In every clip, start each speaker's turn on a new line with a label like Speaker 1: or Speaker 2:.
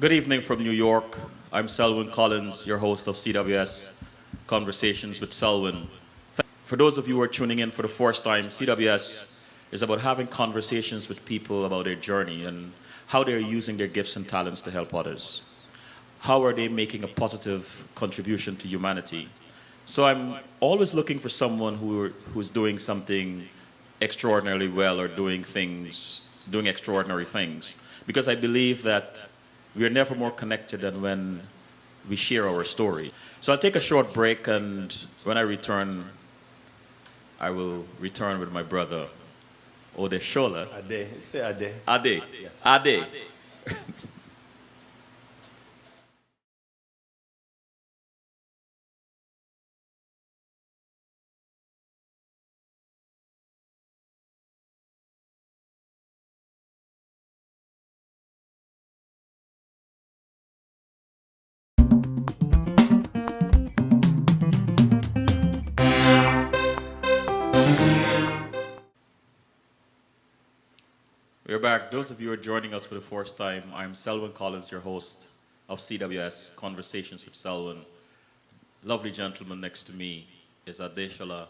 Speaker 1: Good evening from New York. I'm Selwyn Collins, your host of CWS Conversations with Selwyn. For those of you who are tuning in for the first time, CWS is about having conversations with people about their journey and how they're using their gifts and talents to help others. How are they making a positive contribution to humanity? So I'm always looking for someone who's doing something extraordinarily well or doing extraordinary things. Because I believe that we are never more connected than when we share our story. So I'll take a short break, and when I return, I will return with my brother, Adesola.
Speaker 2: Ade. Say Ade.
Speaker 1: Ade.
Speaker 2: Yes.
Speaker 1: Ade. We're back. Those of you who are joining us for the first time, I'm Selwyn Collins, your host of CWS Conversations with Selwyn. Lovely gentleman next to me is Adesola.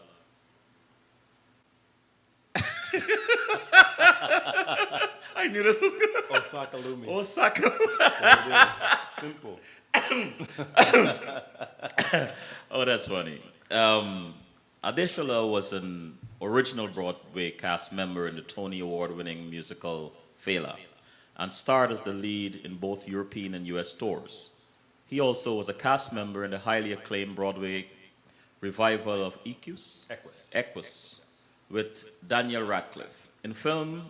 Speaker 1: I knew this was good.
Speaker 2: Osakalumi.
Speaker 1: Osaka.
Speaker 2: There it is. Simple.
Speaker 1: Oh, that's funny. Adesola was an original Broadway cast member in the Tony Award-winning musical Fela and starred as the lead in both European and US tours. He also was a cast member in the highly acclaimed Broadway revival of
Speaker 2: Equus.
Speaker 1: Equus with Daniel Radcliffe. In film,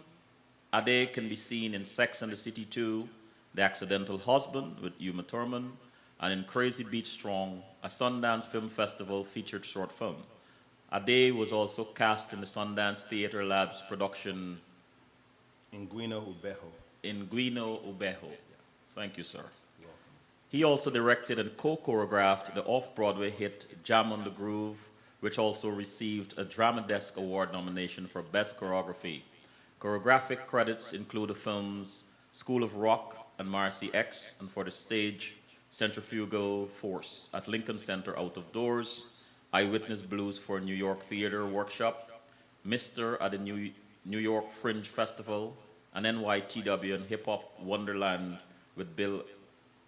Speaker 1: Ade can be seen in Sex and the City 2, The Accidental Husband with Uma Thurman, and in Crazy Beach Strong, a Sundance Film Festival featured short film. Ade was also cast in the Sundance Theatre Labs production
Speaker 2: Inguino Ubejo.
Speaker 1: Inguino Ubejo. Thank you, sir.
Speaker 2: You're welcome.
Speaker 1: He also directed and co-choreographed the off-Broadway hit Jam on the Groove, which also received a Drama Desk Award nomination for Best Choreography. Choreographic credits include the films School of Rock and Marcy X, and for the stage, Centrifugal Force at Lincoln Center Out of Doors, Eyewitness Blues for New York Theater Workshop, Mister at the New York Fringe Festival, and NYTW and Hip Hop Wonderland with Bill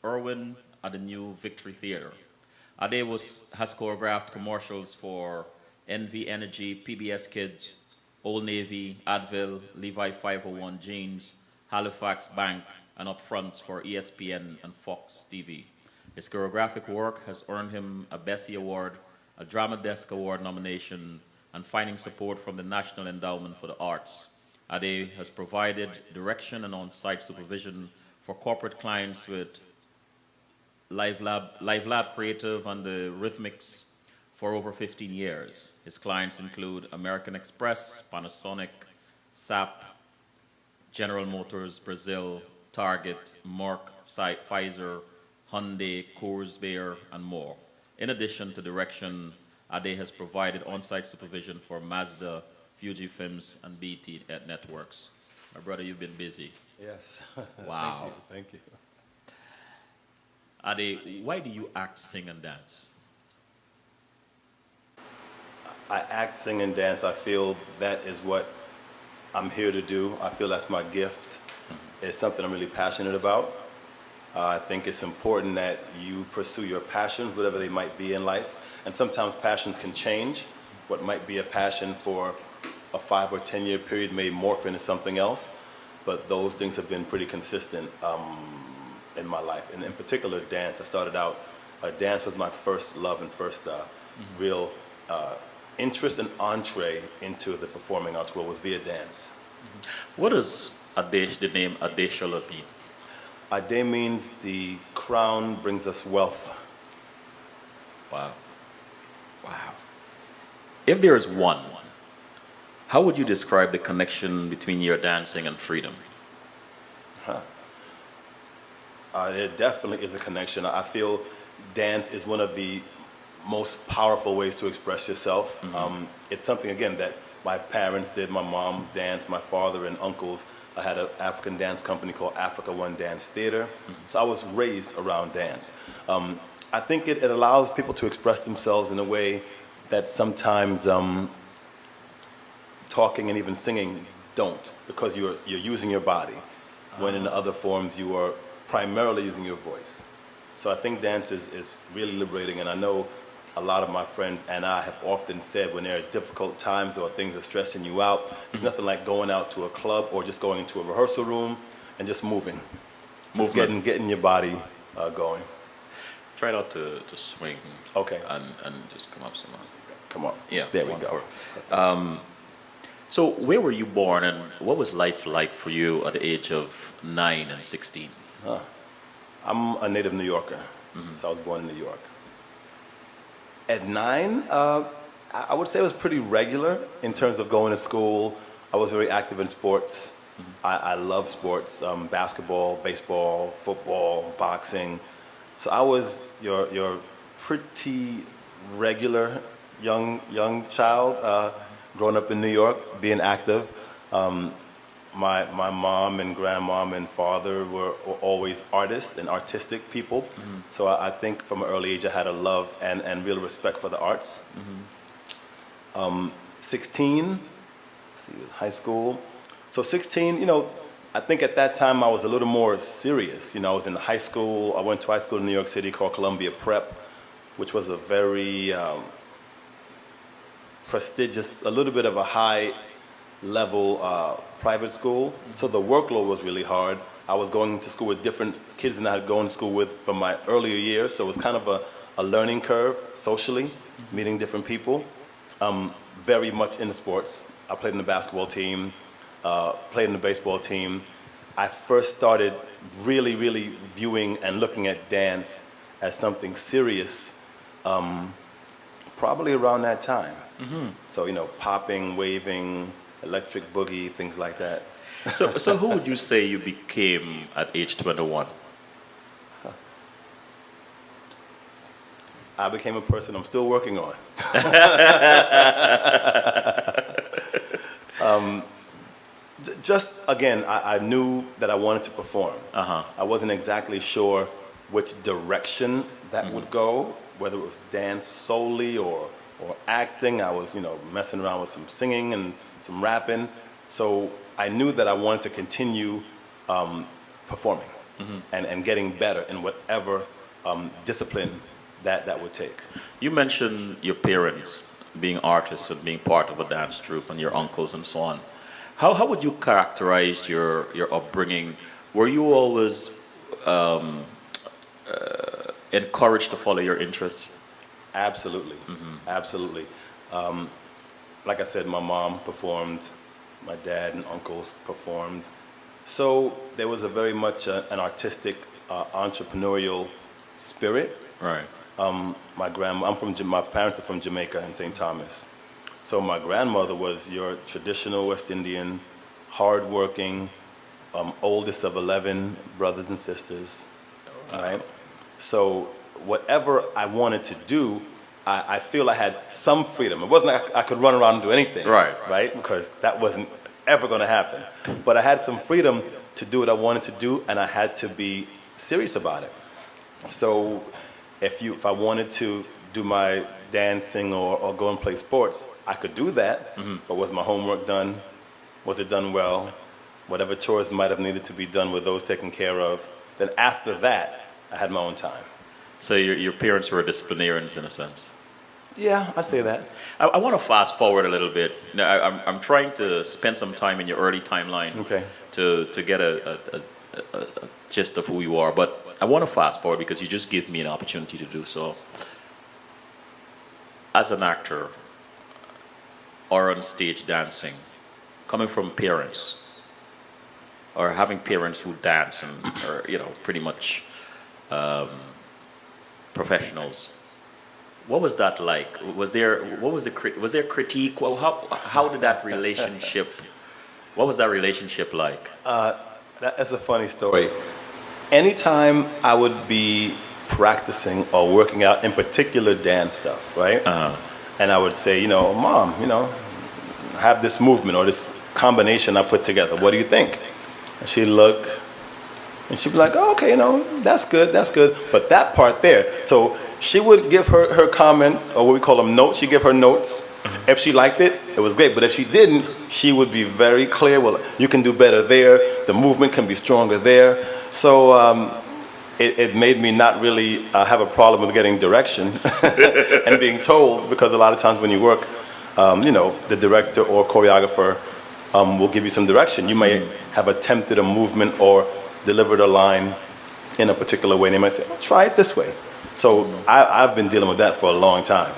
Speaker 1: Irwin at the New Victory Theater. Ade has choreographed commercials for NV Energy, PBS Kids, Old Navy, Advil, Levi 501 Jeans, Halifax Bank, and upfronts for ESPN and Fox TV. His choreographic work has earned him a Bessie Award, a Drama Desk Award nomination, and finding support from the National Endowment for the Arts. Ade has provided direction and on-site supervision for corporate clients with Live Lab Creative and the Rhythmics for over 15 years. His clients include American Express, Panasonic, SAP, General Motors, Brazil, Target, Merck, Pfizer, Hyundai, Coors Bayer, and more. In addition to direction, Ade has provided on-site supervision for Mazda, Fuji Films, and BT Networks. My brother, you've been busy.
Speaker 2: Yes.
Speaker 1: Wow.
Speaker 2: Thank you.
Speaker 1: Ade, why do you act, sing, and dance?
Speaker 2: I act, sing, and dance. I feel that is what I'm here to do. I feel that's my gift. It's something I'm really passionate about. I think it's important that you pursue your passions, whatever they might be in life. And sometimes passions can change. What might be a passion for a 5 or 10 year period may morph into something else. But those things have been pretty consistent in my life. And in particular, dance. I started out, dance was my first love and first real interest and entree into the performing arts world was via dance.
Speaker 1: What does the name Adesola mean?
Speaker 2: Ade means the crown brings us wealth.
Speaker 1: Wow. Wow. If there is one, how would you describe the connection between your dancing and freedom?
Speaker 2: There definitely is a connection. I feel dance is one of the most powerful ways to express yourself. It's something, again, that my parents did. My mom danced, my father and uncles I had an African dance company called Africa One Dance Theater. So I was raised around dance. I think it allows people to express themselves in a way that sometimes talking and even singing don't, because you're using your body, when in the other forms you are primarily using your voice. So I think dance is really liberating, and I know a lot of my friends and I have often said when there are difficult times or things are stressing you out, there's nothing like going out to a club or just going into a rehearsal room and just moving. Just getting your body going.
Speaker 1: Try not to swing.
Speaker 2: Okay.
Speaker 1: And just come up some.
Speaker 2: Come on.
Speaker 1: Yeah.
Speaker 2: There we go.
Speaker 1: So where were you born, and what was life like for you at the age of 9 and 16?
Speaker 2: I'm a native New Yorker, so I was born in New York. At 9, I would say it was pretty regular in terms of going to school. I was very active in sports. I love sports, basketball, baseball, football, boxing. So I was your pretty regular young child, growing up in New York, being active. My mom and grandmom and father were always artists and artistic people. So I think from an early age I had a love and real respect for the arts. 16, let's see, it was high school. So 16, I think at that time I was a little more serious. I was in high school. I went to high school in New York City called Columbia Prep, which was a very prestigious, a little bit of a high level private school. So the workload was really hard. I was going to school with different kids than I had gone to school with from my earlier years. So it was kind of a learning curve socially, meeting different people. Very much into sports. I played in the basketball team, played in the baseball team. I first started really viewing and looking at dance as something serious probably around that time. So, popping, waving, electric boogie, things like that.
Speaker 1: So who would you say you became at age 21?
Speaker 2: I became a person I'm still working on. Just, again, I knew that I wanted to perform. I wasn't exactly sure which direction that would go, whether it was dance solely or acting. I was, messing around with some singing and some rapping. So I knew that I wanted to continue performing and getting better in whatever discipline that would take.
Speaker 1: You mentioned your parents being artists and being part of a dance troupe, and your uncles and so on. How would you characterize your upbringing? Were you always encouraged to follow your interests?
Speaker 2: Absolutely, absolutely. Like I said, my mom performed, my dad and uncles performed. So there was a very much an artistic, entrepreneurial spirit.
Speaker 1: Right.
Speaker 2: My parents are from Jamaica and St. Thomas. So my grandmother was your traditional West Indian, hardworking, oldest of 11 brothers and sisters, right? So whatever I wanted to do, I feel I had some freedom. It wasn't like I could run around and do anything, right? Because that wasn't ever going to happen. But I had some freedom to do what I wanted to do, and I had to be serious about it. So if I wanted to do my dancing or go and play sports, I could do that, but was my homework done? Was it done well? Whatever chores might have needed to be done, were those taken care of? Then after that, I had my own time.
Speaker 1: So your parents were disciplinarians in a sense?
Speaker 2: Yeah, I'd say that.
Speaker 1: I want to fast forward a little bit. I'm trying to spend some time in your early timeline to get a gist of who you are, but I want to fast forward because you just give me an opportunity to do so. As an actor or on stage dancing, coming from parents or having parents who dance and are pretty much professionals, what was that like? Was there critique? Well, how did that relationship? What was that relationship like?
Speaker 2: That's a funny story. Anytime I would be practicing or working out, in particular dance stuff, right? And I would say, Mom, I have this movement or this combination I put together. What do you think? And she'd look, and she'd be like, oh, okay, that's good, that's good. But that part there, so she would give her comments, or what we call them notes. She'd give her notes. If she liked it, it was great. But if she didn't, she would be very clear. Well, you can do better there. The movement can be stronger there. So it made me not really have a problem with getting direction and being told, because a lot of times when you work, the director or choreographer will give you some direction. You may have attempted a movement or delivered a line in a particular way, and they might say, oh, try it this way. So I've been dealing with that for a long time,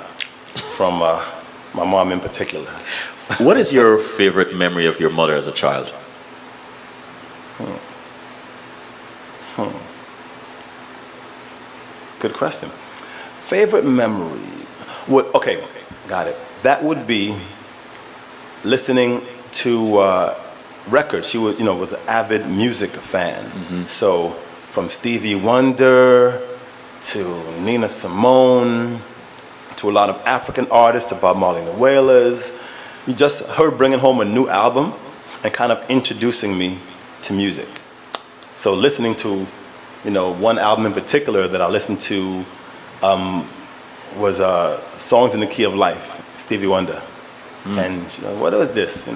Speaker 2: from my mom in particular.
Speaker 1: What is your favorite memory of your mother as a child?
Speaker 2: Good question. Favorite memory? Okay, got it. That would be listening to records. She was an avid music fan. So from Stevie Wonder to Nina Simone to a lot of African artists, to Bob Marley and the Wailers. Just her bringing home a new album and kind of introducing me to music. So listening to, one album in particular that I listened to was Songs in the Key of Life, Stevie Wonder. And what was this?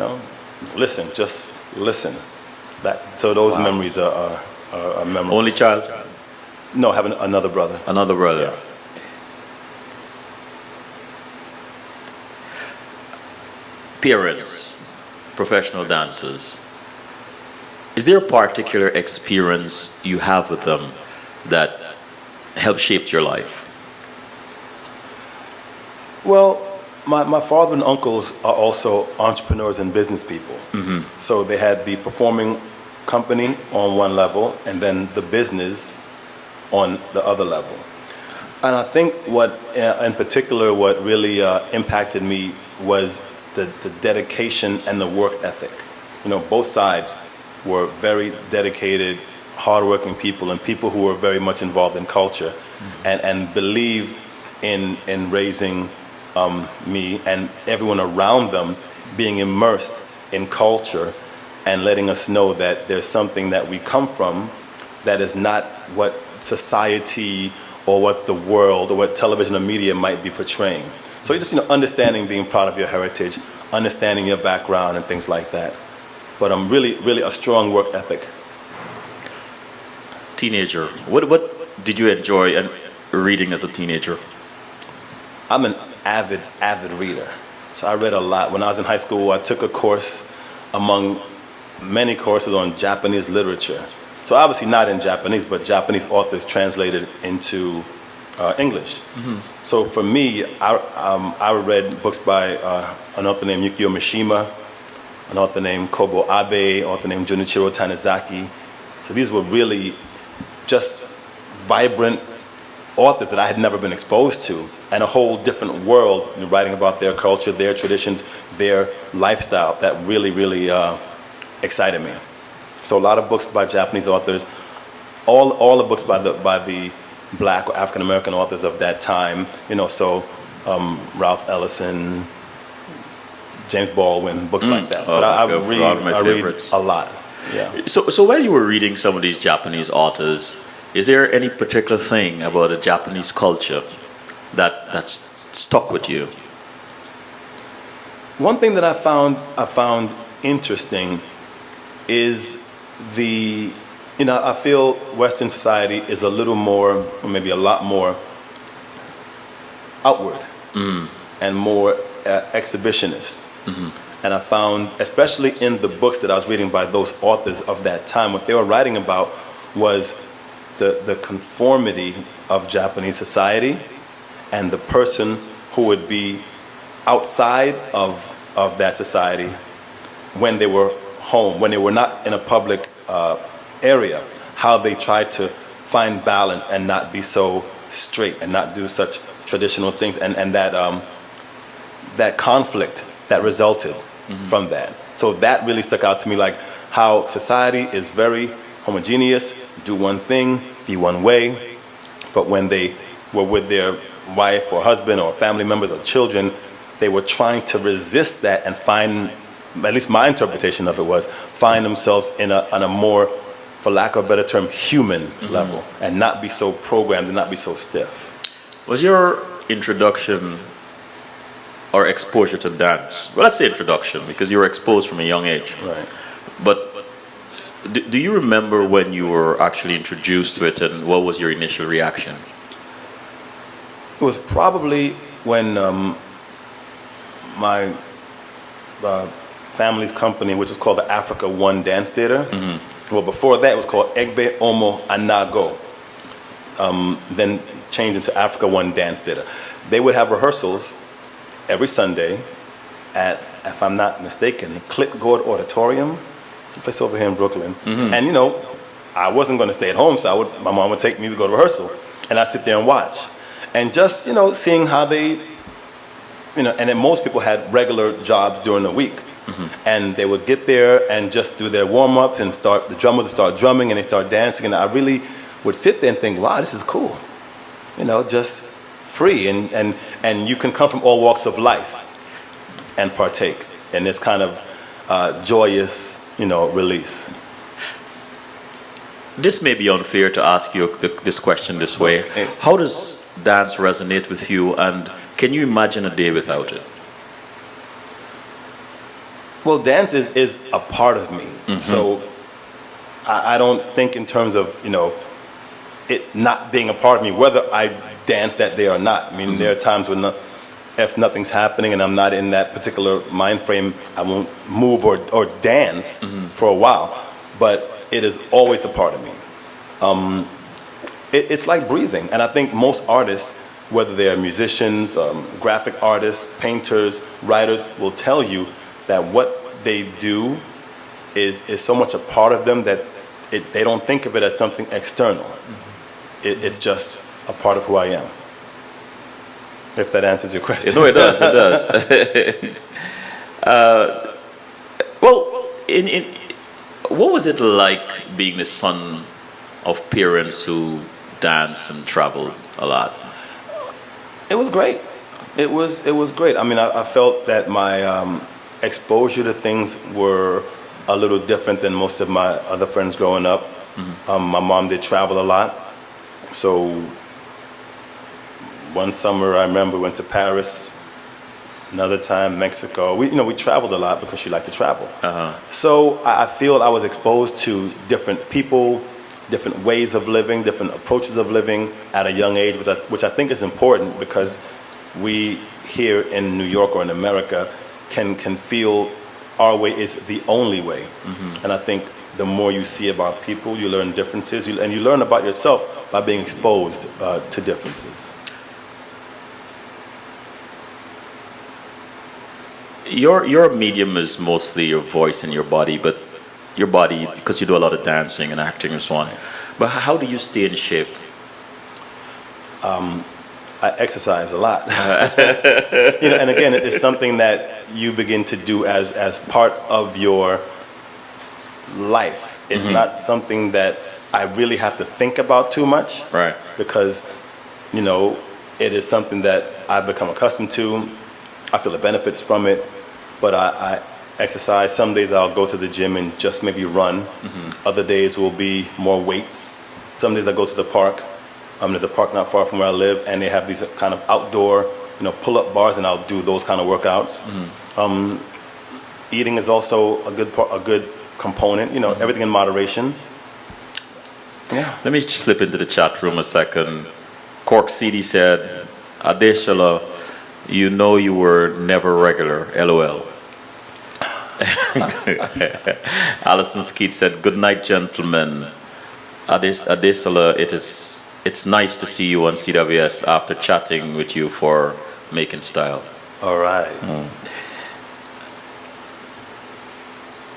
Speaker 2: Listen, just listen. So those memories are memorable.
Speaker 1: Only child?
Speaker 2: No, having another brother.
Speaker 1: Another brother.
Speaker 2: Yeah.
Speaker 1: Parents, professional dancers. Is there a particular experience you have with them that helped shape your life?
Speaker 2: Well, my father and uncles are also entrepreneurs and business people. So they had the performing company on one level and then the business on the other level. And I think in particular, what really impacted me was the dedication and the work ethic. Both sides were very dedicated, hardworking people, and people who were very much involved in culture and believed in raising me and everyone around them being immersed in culture and letting us know that there's something that we come from that is not what society or what the world or what television or media might be portraying. So you just understanding, being proud of your heritage, understanding your background and things like that. But I'm really a strong work ethic.
Speaker 1: Teenager, what did you enjoy reading as a teenager?
Speaker 2: I'm an avid reader. So I read a lot. When I was in high school, I took a course among many courses on Japanese literature. So obviously not in Japanese, but Japanese authors translated into English. So for me, I read books by an author named Yukio Mishima, an author named Kobo Abe, an author named Junichiro Tanizaki. So these were really just vibrant authors that I had never been exposed to, and a whole different world, writing about their culture, their traditions, their lifestyle that really excited me. So a lot of books by Japanese authors, all the books by the Black or African American authors of that time, Ralph Ellison, James Baldwin, books like that. But I read a lot. Yeah.
Speaker 1: So while you were reading some of these Japanese authors, is there any particular thing about the Japanese culture that's stuck with you?
Speaker 2: One thing that I found interesting is I feel Western society is a little more, or maybe a lot more, outward and more exhibitionist. And I found, especially in the books that I was reading by those authors of that time, what they were writing about was the conformity of Japanese society and the person who would be outside of that society when they were home, when they were not in a public area, how they tried to find balance and not be so straight and not do such traditional things, and that conflict that resulted from that. So that really stuck out to me, like how society is very homogeneous, do one thing, be one way, but when they were with their wife or husband or family members or children, they were trying to resist that and find at least my interpretation of it was, find themselves in a more, for lack of a better term, human level, and not be so programmed and not be so stiff.
Speaker 1: Was your introduction or exposure to dance, well, let's say introduction, because you were exposed from a young age.
Speaker 2: Right.
Speaker 1: But do you remember when you were actually introduced to it, and what was your initial reaction?
Speaker 2: It was probably when my family's company, which is called the Africa One Dance Theater. Well, before that, it was called Egbe Omo Anago. Then changed into Africa One Dance Theater. They would have rehearsals every Sunday at, if I'm not mistaken, Clip Gord Auditorium, a place over here in Brooklyn. And you know, I wasn't going to stay at home, so my mom would take me to go to rehearsal, and I'd sit there and watch, and just, you know, seeing how they, you know, and then most people had regular jobs during the week. And they would get there and just do their warm-ups and the drummers would start drumming and they start dancing, and I really would sit there and think, wow, this is cool. You know, just free, and you can come from all walks of life and partake in this kind of joyous, you know, release.
Speaker 1: This may be unfair to ask you this question this way.
Speaker 2: Okay.
Speaker 1: How does dance resonate with you, and can you imagine a day without it?
Speaker 2: Well, dance is a part of me. So I don't think in terms of, you know, it not being a part of me, whether I dance that day or not. I mean, there are times when if nothing's happening and I'm not in that particular mind frame, I won't move or dance for a while. But it is always a part of me. It's like breathing. And I think most artists, whether they're musicians, graphic artists, painters, writers, will tell you that what they do is so much a part of them that they don't think of it as something external. It's just a part of who I am. If that answers your question.
Speaker 1: No, it does. It does. Well, what was it like being the son of parents who dance and traveled a lot?
Speaker 2: It was great. It was great. I mean, I felt that my exposure to things were a little different than most of my other friends growing up. My mom did travel a lot. So one summer I remember went to Paris, another time Mexico. We traveled a lot because she liked to travel. So I feel I was exposed to different people, different ways of living, different approaches of living at a young age, which I think is important because we here in New York or in America can feel our way is the only way. And I think the more you see about people, you learn differences, and you learn about yourself by being exposed to differences.
Speaker 1: Your medium is mostly your voice and your body, but your body, because you do a lot of dancing and acting and so on. But how do you stay in shape?
Speaker 2: I exercise a lot. And again, it's something that you begin to do as part of your life. It's not something that I really have to think about too much.
Speaker 1: Right.
Speaker 2: Because, it is something that I've become accustomed to. I feel the benefits from it. But I exercise. Some days I'll go to the gym and just maybe run. Other days will be more weights. Some days I go to the park. There's a park not far from where I live, and they have these kind of outdoor, pull-up bars, and I'll do those kind of workouts. Eating is also a good component. Everything in moderation. Yeah.
Speaker 1: Let me slip into the chat room a second. Cork CD said, "Adesola, you were never regular. LOL." Alison Skeet said, "Good night, gentlemen. Adesola, it's nice to see you on CWS after chatting with you for Making Style."
Speaker 2: All right.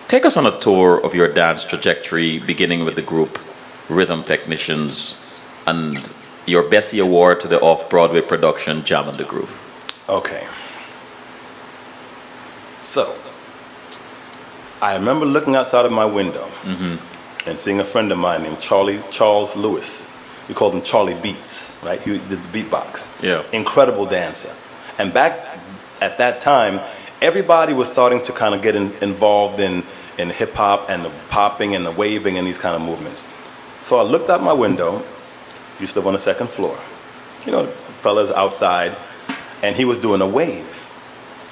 Speaker 1: Take us on a tour of your dance trajectory, beginning with the group Rhythm Technicians and your Bessie Award to the off-Broadway production Jam on the Groove.
Speaker 2: Okay. So, I remember looking outside of my window and seeing a friend of mine named Charles Lewis. We called him Charlie Beats, right? He did the beatbox.
Speaker 1: Yeah.
Speaker 2: Incredible dancer. And back at that time, everybody was starting to kind of get involved in hip hop and the popping and the waving and these kind of movements. So I looked out my window, used to live on the second floor, you know, fellas outside, and he was doing a wave.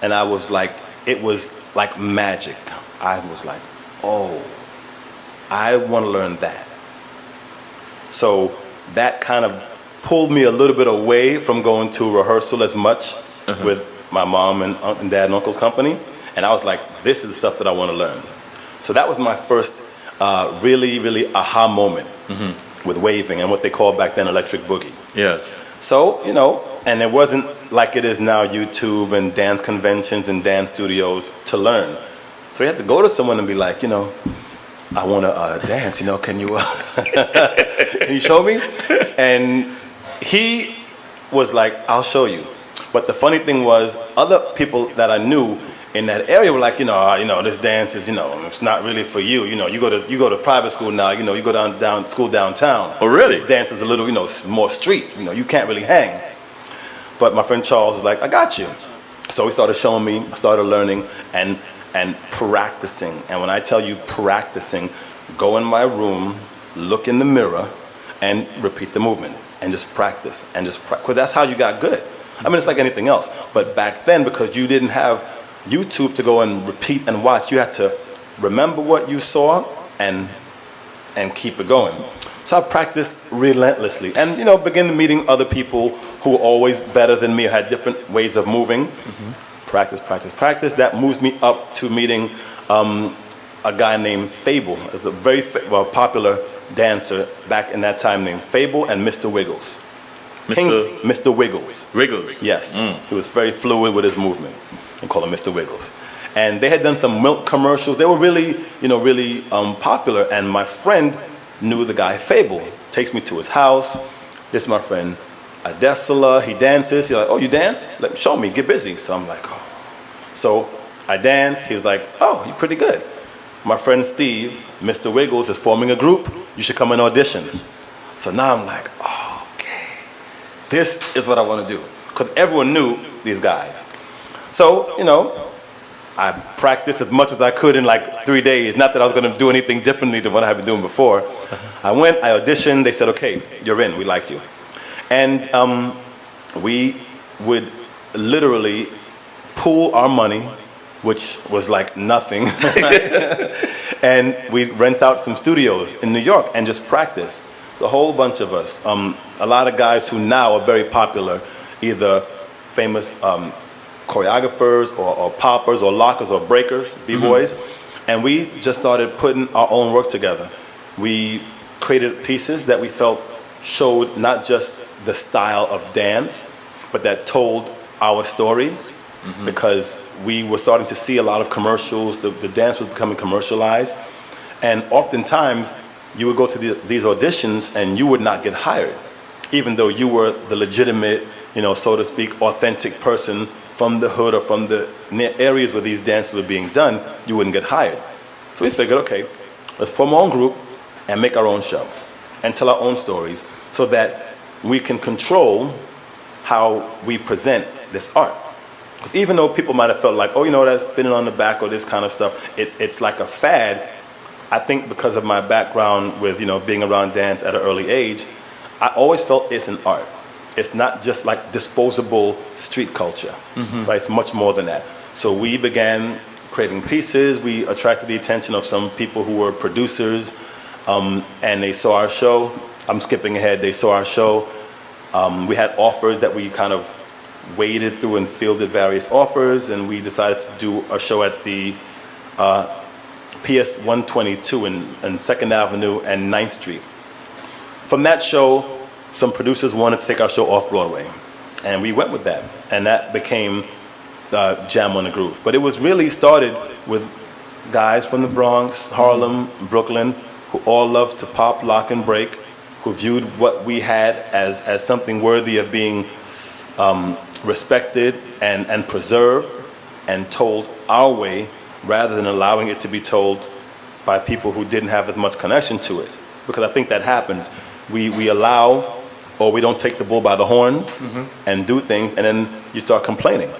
Speaker 2: And I was like, it was like magic. I was like, oh, I want to learn that. So that kind of pulled me a little bit away from going to rehearsal as much with my mom and dad and uncle's company. And I was like, this is the stuff that I want to learn. So that was my first really, really aha moment with waving and what they called back then electric boogie.
Speaker 1: Yes.
Speaker 2: So, you know, and it wasn't like it is now, YouTube and dance conventions and dance studios to learn. So you had to go to someone and be like, you know, I want to dance, you know, can you can you show me? And he was like, I'll show you. But the funny thing was, other people that I knew in that area were like, you know, this dance is, you know, it's not really for you. You know, you go to private school now. You know, you go down school downtown.
Speaker 1: Oh, really?
Speaker 2: This dance is a little, you know, more street. You know, you can't really hang. But my friend Charles was like, I got you. So he started showing me. I started learning and practicing. And when I tell you practicing, go in my room, look in the mirror, and repeat the movement, and just practice, and just practice. Because that's how you got good. I mean, it's like anything else. But back then, because you didn't have YouTube to go and repeat and watch, you had to remember what you saw and keep it going. So I practiced relentlessly, and you know, began meeting other people who were always better than me, had different ways of moving. Practice, practice, practice. That moves me up to meeting a guy named Fable. It's a very popular dancer back in that time named Fable and Mr. Wiggles. Mr. Wiggles.
Speaker 1: Wiggles.
Speaker 2: Yes. He was very fluid with his movement. We call him Mr. Wiggles. And they had done some milk commercials. They were really, you know, really popular. And my friend knew the guy Fable. Takes me to his house. This is my friend Adesola. He dances. He's like, oh, you dance? Like, show me. Get busy. So I'm like, oh. So I danced. He was like, oh, you're pretty good. My friend Steve, Mr. Wiggles, is forming a group. You should come and audition. So now I'm like, oh, okay. This is what I want to do. Because everyone knew these guys. So, you know, I practiced as much as I could in like 3 days. Not that I was going to do anything differently than what I had been doing before. I went, I auditioned. They said, okay, you're in. We like you. And we would literally pool our money, which was like nothing. And we'd rent out some studios in New York and just practice. A whole bunch of us. A lot of guys who now are very popular, either famous choreographers or poppers or lockers or breakers, b-boys. And we just started putting our own work together. We created pieces that we felt showed not just the style of dance, but that told our stories, because we were starting to see a lot of commercials. The dance was becoming commercialized. And oftentimes, you would go to these auditions and you would not get hired, even though you were the legitimate, you know, so to speak, authentic person from the hood or from the areas where these dances were being done. You wouldn't get hired. So we figured, okay, let's form our own group and make our own show and tell our own stories so that we can control how we present this art. Because even though people might have felt like, oh, you know, that's spinning on the back or this kind of stuff, it's like a fad. I think because of my background with, you know, being around dance at an early age, I always felt it's an art. It's not just like disposable street culture, right? It's much more than that. So we began creating pieces. We attracted the attention of some people who were producers, and they saw our show. I'm skipping ahead. They saw our show. We had offers that we kind of waded through and fielded various offers, and we decided to do a show at the PS 122 in 2nd Avenue and 9th Street. From that show, some producers wanted to take our show off Broadway, and we went with that, and that became Jam on the Groove. But it was really started with guys from the Bronx, Harlem, Brooklyn, who all loved to pop, lock, and break, who viewed what we had as something worthy of being respected and preserved and told our way, rather than allowing it to be told by people who didn't have as much connection to it. Because I think that happens. We allow, or we don't take the bull by the horns and do things, and then you start complaining.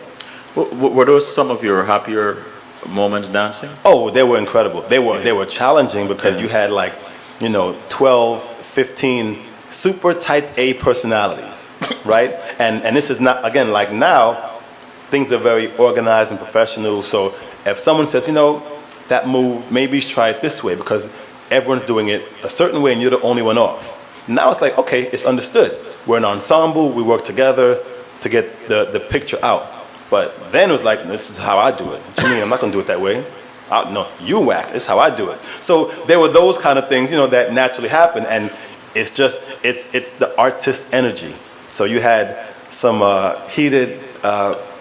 Speaker 1: Were those some of your happier moments dancing?
Speaker 2: Oh, they were incredible. They were challenging because you had like, 12, 15 super type A personalities, right? And this is not, again, like now, things are very organized and professional. So if someone says, that move, maybe try it this way because everyone's doing it a certain way and you're the only one off. Now it's like, okay, it's understood. We're an ensemble, we work together to get the picture out. But then it was like, this is how I do it. What do you mean? I'm not gonna do it that way. No, you whack, this is how I do it. So there were those kind of things, that naturally happen. And it's just, it's the artist's energy. So you had some heated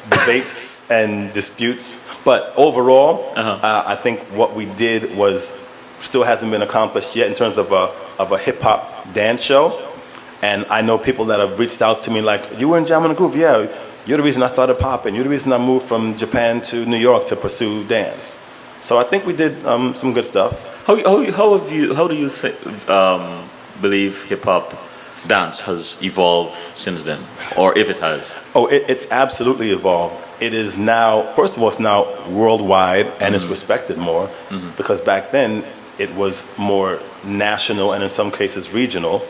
Speaker 2: debates and disputes. But overall, I think what we did was still hasn't been accomplished yet in terms of a hip hop dance show. And I know people that have reached out to me like, you were in Jam on the Groove, yeah. You're the reason I started popping. You're the reason I moved from Japan to New York to pursue dance. So I think we did some good stuff.
Speaker 1: How do you believe hip hop dance has evolved since then, or if it has?
Speaker 2: Oh, it's absolutely evolved. It is now, first of all, it's now worldwide and it's respected more because back then it was more national and in some cases regional.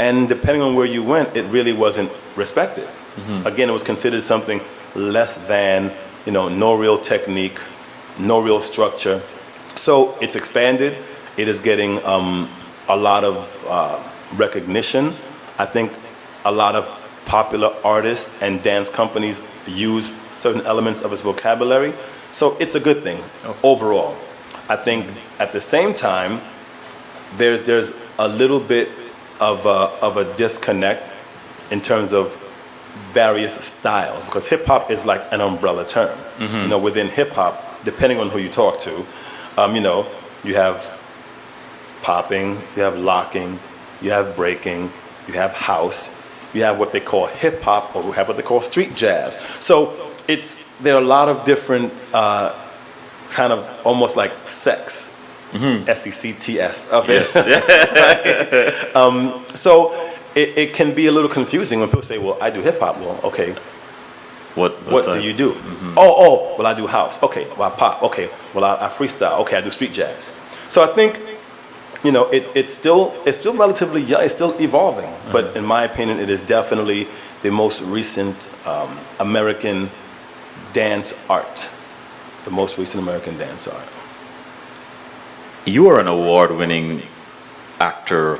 Speaker 2: And depending on where you went, it really wasn't respected. Again, it was considered something less than, no real technique, no real structure. So it's expanded. It is getting a lot of recognition. I think a lot of popular artists and dance companies use certain elements of its vocabulary. So it's a good thing overall. I think at the same time, there's a little bit of a disconnect in terms of various styles because hip hop is like an umbrella term. Within hip hop, depending on who you talk to, you have popping, you have locking, you have breaking, you have house, you have what they call hip hop, or you have what they call street jazz. So there are a lot of different kind of almost like sex, sects of it. Right? So it can be a little confusing when people say, well, I do hip hop. Well, okay. What do you do? Well, I do house. Okay, well, I pop. Okay, well, I freestyle. Okay, I do street jazz. So I think, it's still relatively young. It's still evolving. But in my opinion, it is definitely the most recent American dance art. The most recent American dance art.
Speaker 1: You are an award-winning actor,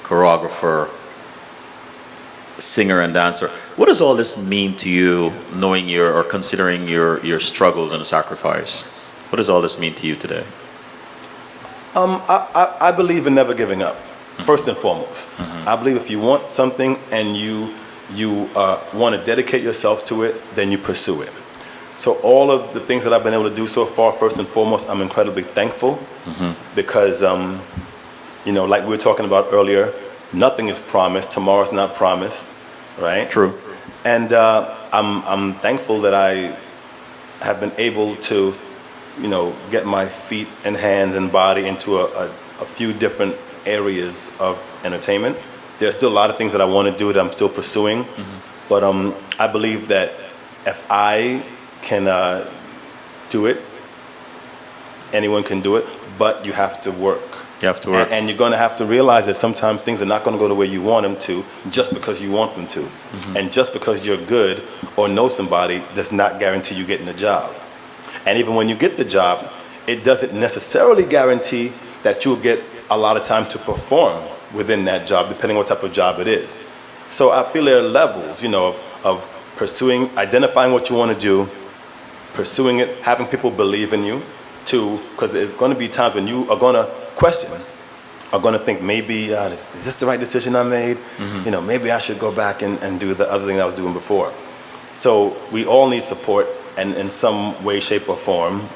Speaker 1: choreographer, singer and dancer. What does all this mean to you, knowing or considering your struggles and sacrifice? What does all this mean to you today?
Speaker 2: I believe in never giving up, first and foremost. I believe if you want something and you want to dedicate yourself to it, then you pursue it. So all of the things that I've been able to do so far, first and foremost, I'm incredibly thankful because, like we were talking about earlier, nothing is promised. Tomorrow's not promised, right?
Speaker 1: True.
Speaker 2: And I'm thankful that I have been able to, get my feet and hands and body into a few different areas of entertainment. There's still a lot of things that I want to do that I'm still pursuing, but I believe that if I can do it, anyone can do it, but you have to work.
Speaker 1: You have to work.
Speaker 2: And you're going to have to realize that sometimes things are not going to go the way you want them to just because you want them to. And just because you're good or know somebody does not guarantee you getting a job. And even when you get the job, it doesn't necessarily guarantee that you'll get a lot of time to perform within that job, depending on what type of job it is. So I feel there are levels, of pursuing, identifying what you want to do, pursuing it, having people believe in you, too, because there's going to be times when you are going to question, are going to think, maybe, is this the right decision I made? Maybe I should go back and do the other thing I was doing before. So we all need support and in some way, shape, or form.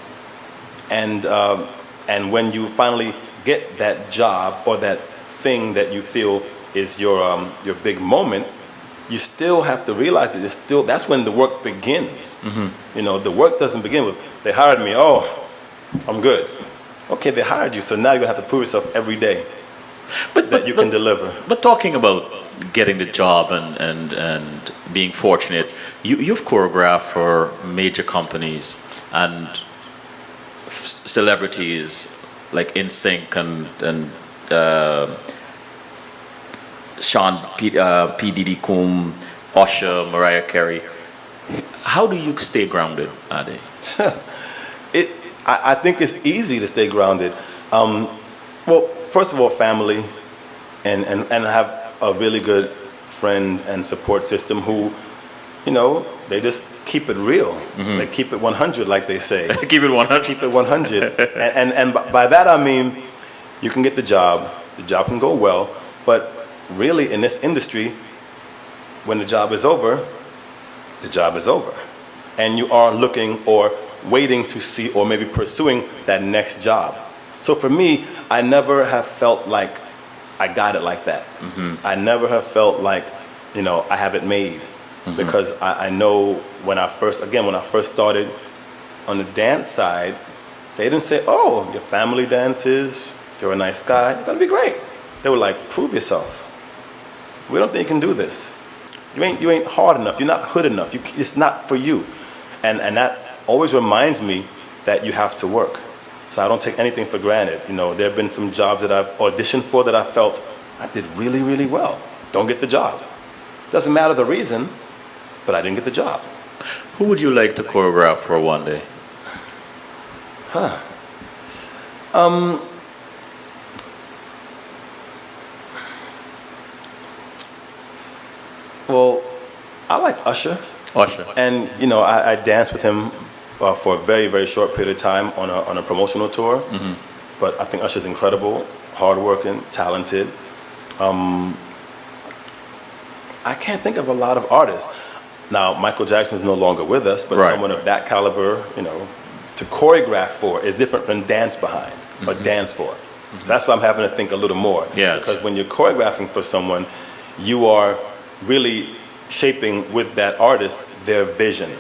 Speaker 2: And when you finally get that job or that thing that you feel is your big moment, you still have to realize that that's when the work begins. The work doesn't begin with, they hired me, I'm good. Okay, they hired you, so now you're going to have to prove yourself every day that you can deliver.
Speaker 1: But talking about getting the job and being fortunate, You've choreographed for major companies and celebrities like NSYNC and P. Diddy Coombe, Usher, Mariah Carey. How do you stay grounded, Ade?
Speaker 2: It, I think it's easy to stay grounded. Well, first of all, family, and I have a really good friend and support system who, you know, they just keep it real. They keep it 100, like they say.
Speaker 1: Keep it 100.
Speaker 2: Keep it 100. And by that I mean, you can get the job can go well, but really in this industry, when the job is over, the job is over. And you are looking or waiting to see or maybe pursuing that next job. So for me, I never have felt like I got it like that. I never have felt like, you know, I have it made. Because I know when I first started on the dance side, they didn't say, oh, your family dances, you're a nice guy, you're gonna be great. They were like, prove yourself. We don't think you can do this. You ain't hard enough, you're not hood enough, it's not for you. And that always reminds me that you have to work. So I don't take anything for granted. You know, there have been some jobs that I've auditioned for that I felt I did really, really well. Don't get the job. Doesn't matter the reason, but I didn't get the job.
Speaker 1: Who would you like to choreograph for one day?
Speaker 2: Well, I like Usher.
Speaker 1: Usher.
Speaker 2: And, you know, I danced with him for a very, very short period of time on a promotional tour. But I think Usher's incredible, hardworking, talented. I can't think of a lot of artists. Now, Michael Jackson is no longer with us, but someone of that caliber, you know, to choreograph for is different than dance behind or dance for. So that's why I'm having to think a little more.
Speaker 1: Yes.
Speaker 2: Because when you're choreographing for someone, you are really shaping with that artist their vision,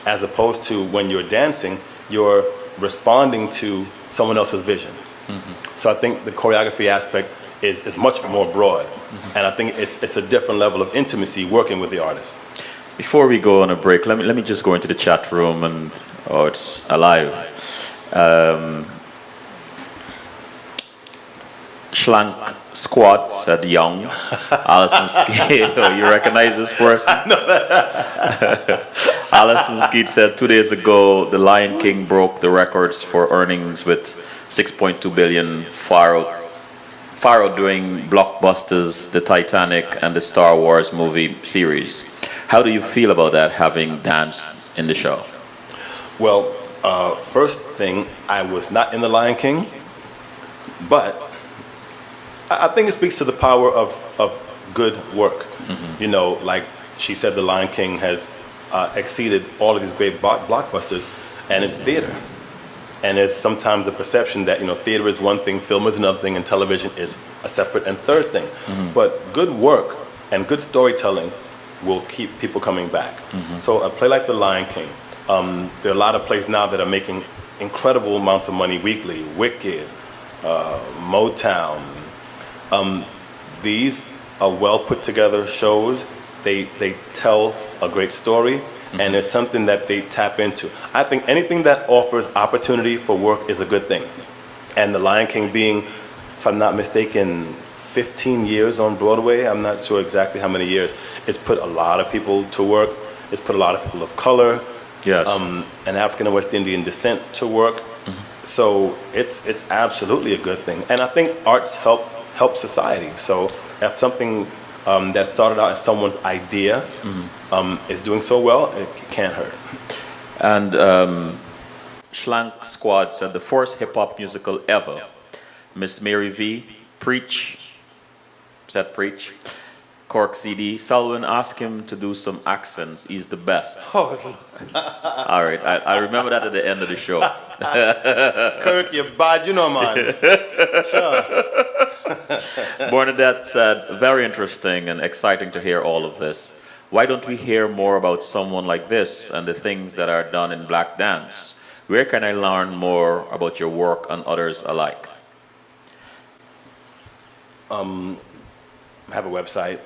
Speaker 2: as opposed to when you're dancing, you're responding to someone else's vision. So I think the choreography aspect is much more broad, and I think it's a different level of intimacy working with the artist.
Speaker 1: Before we go on a break, let me just go into the chat room and it's alive. Schlank Squad said young. Alison Skeet, oh, you recognize this person? Alison Skeet said 2 days ago the Lion King broke the records for earnings with 6.2 billion, far outdoing blockbusters, the Titanic and the Star Wars movie series. How do you feel about that, having danced in the show?
Speaker 2: Well, first thing, I was not in The Lion King, but I think it speaks to the power of good work. You know, like she said, The Lion King has exceeded all of these great blockbusters, and it's theater. And there's sometimes a perception that, you know, theater is one thing, film is another thing, and television is a separate and third thing. But good work and good storytelling will keep people coming back. So a play like The Lion King, there are a lot of plays now that are making incredible amounts of money weekly. Wicked, Motown. These are well put together shows. They tell a great story, and there's something that they tap into. I think anything that offers opportunity for work is a good thing. And The Lion King being, if I'm not mistaken, 15 years on Broadway, I'm not sure exactly how many years. It's put a lot of people to work. It's put a lot of people of color, and African and West Indian descent to work. So it's absolutely a good thing. And I think arts help society. So if something that started out as someone's idea is doing so well, it can't hurt.
Speaker 1: And Schlank Squad said the first hip-hop musical ever. Miss Mary V, Preach, said Preach. Cork CD, Selwyn asked him to do some accents. He's the best. All right, I remember that at the end of the show.
Speaker 2: Kirk, you're bad, you know, man. Sure.
Speaker 1: Bernadette said, very interesting and exciting to hear all of this. Why don't we hear more about someone like this and the things that are done in black dance? Where can I learn more about your work and others alike?
Speaker 2: I have a website,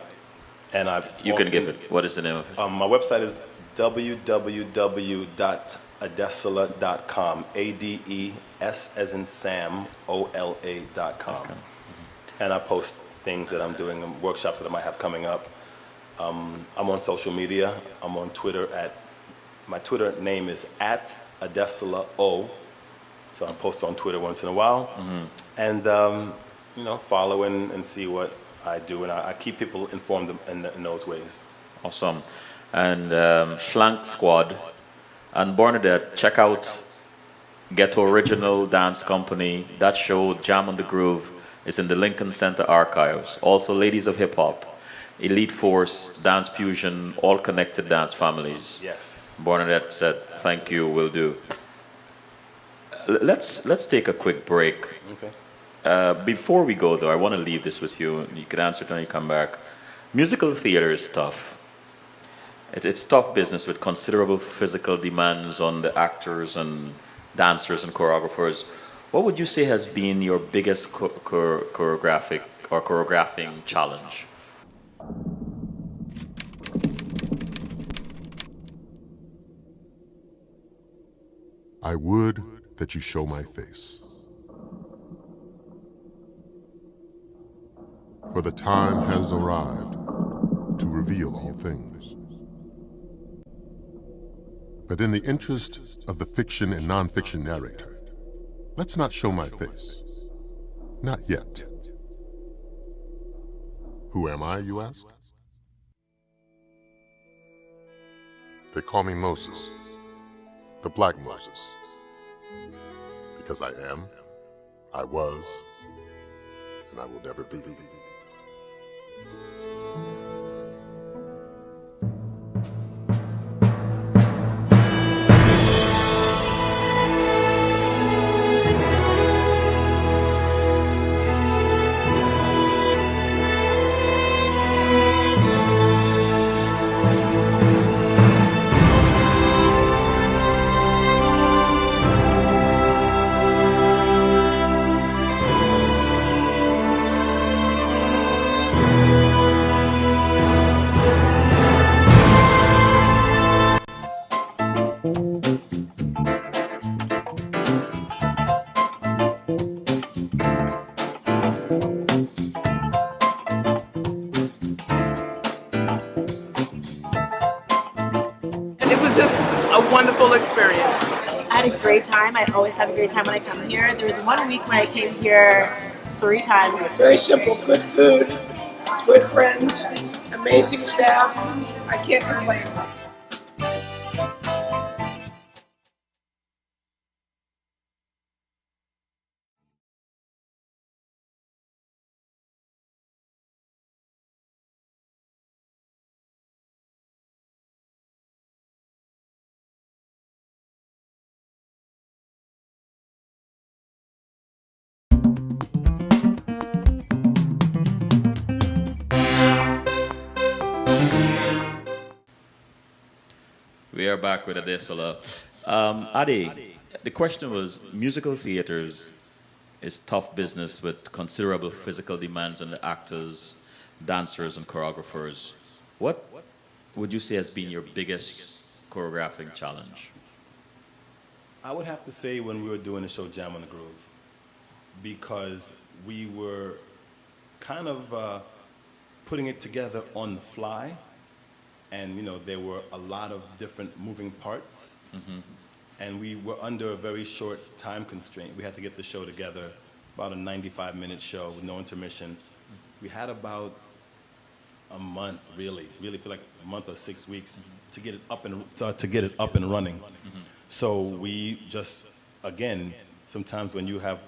Speaker 2: and
Speaker 1: You can give it. What is the name of it?
Speaker 2: My website is www.adesola.com. ADES as in Sam, OLA.com.
Speaker 1: Okay.
Speaker 2: And I post things that I'm doing, workshops that I might have coming up. I'm on social media. I'm on Twitter my Twitter name is at Adesola O. So I post on Twitter once in a while. And, follow and see what I do. And I keep people informed in those ways.
Speaker 1: Awesome. And Schlank Squad and Bernadette, check out Ghetto Original Dance Company. That show, Jam on the Groove, is in the Lincoln Center archives. Also, Ladies of Hip Hop, Elite Force, Dance Fusion, all connected dance families.
Speaker 2: Yes.
Speaker 1: Bernadette said, thank you, will do. Let's take a quick break.
Speaker 2: Okay.
Speaker 1: Before we go, though, I want to leave this with you. You can answer it when you come back. Musical theater is tough. It's tough business with considerable physical demands on the actors and dancers and choreographers. What would you say has been your biggest choreographing challenge?
Speaker 3: I would that you show my face. For the time has arrived to reveal all things. But in the interest of the fiction and non-fiction narrator, let's not show my face. Not yet. Who am I, you ask? They call me Moses, the Black Moses. Because I am, I was, and I will never be.
Speaker 4: It was just a wonderful experience.
Speaker 5: I had a great time. I always have a great time when I come here. There was 1 week when I came here 3 times.
Speaker 4: Very simple, good food, good friends, amazing staff. I can't complain.
Speaker 1: We are back with Adesola. Ade, the question was, musical theaters is tough business with considerable physical demands on the actors, dancers, and choreographers. What would you say has been your biggest choreographing challenge?
Speaker 2: I would have to say when we were doing the show Jam on the Groove, because we were kind of putting it together on the fly, and there were a lot of different moving parts, and we were under a very short time constraint. We had to get the show together, about a 95-minute show with no intermission. We had about a month, really feel like a month or 6 weeks to get it up and running. So we just, again, sometimes when you have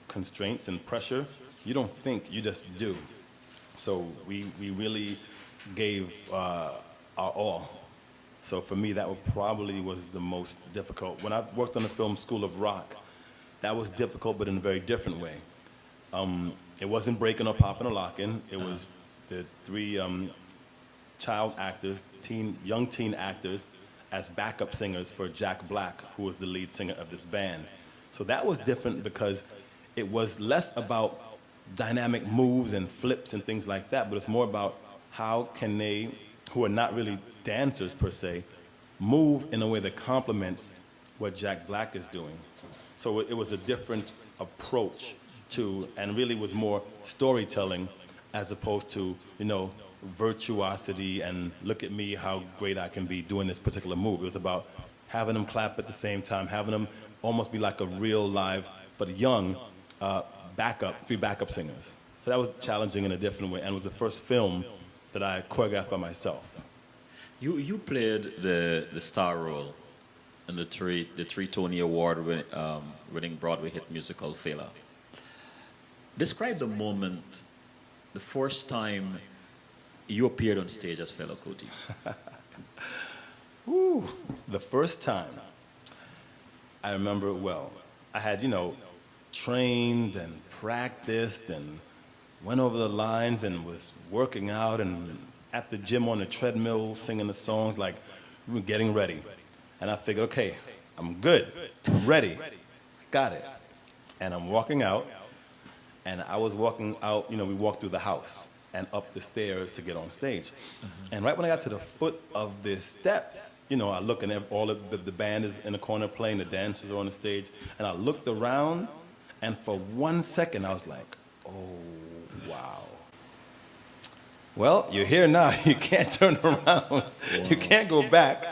Speaker 2: constraints and pressure, you don't think, you just do. So we really gave our all. So for me, that probably was the most difficult. When I worked on the film School of Rock, that was difficult, but in a very different way. It wasn't breaking or popping or locking. It was the 3 child actors, young teen actors, as backup singers for Jack Black, who was the lead singer of this band. So that was different because it was less about dynamic moves and flips and things like that, but it's more about how can they, who are not really dancers per se, move in a way that complements what Jack Black is doing. So it was a different approach to, and really was more storytelling as opposed to, virtuosity and look at me, how great I can be doing this particular move. It was about having them clap at the same time, having them almost be like a real live, but young three backup singers. So that was challenging in a different way, and it was the first film that I choreographed by myself.
Speaker 1: You played the star role in the three Tony Award winning Broadway hit musical Fela. Describe the moment, the first time you appeared on stage as Fela Kuti.
Speaker 2: Ooh, the first time, I remember it well. I had, trained and practiced and went over the lines and was working out and at the gym on the treadmill singing the songs like we were getting ready. And I figured, okay, I'm good, I'm ready, got it. And I'm walking out, and I was walking out, we walked through the house and up the stairs to get on stage. Mm-hmm. And right when I got to the foot of the steps, I look and all of the band is in the corner playing, the dancers are on the stage, and I looked around, and for 1 second I was like, oh, wow. Well, you're here now, you can't turn around, wow. You can't go back.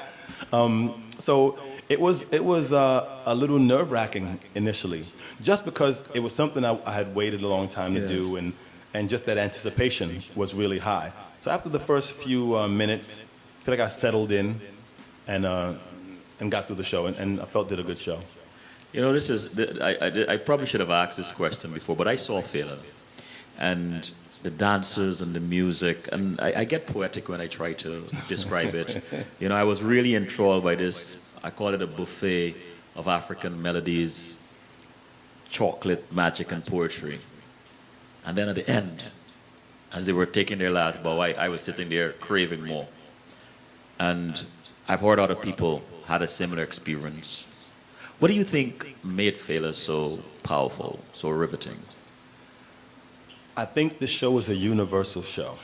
Speaker 2: So it was a little nerve-wracking initially, just because it was something I had waited a long time to do, and just that anticipation was really high. So after the first few minutes, I feel like I settled in and got through the show, and I felt did a good show.
Speaker 1: I probably should have asked this question before, but I saw Fela, and the dancers and the music, and I get poetic when I try to describe it. I was really enthralled by this, I call it a buffet of African melodies, chocolate, magic, and poetry. And then at the end, as they were taking their last bow, I was sitting there craving more. And I've heard other people had a similar experience. What do you think made Fela so powerful, so riveting?
Speaker 2: I think the show is a universal show.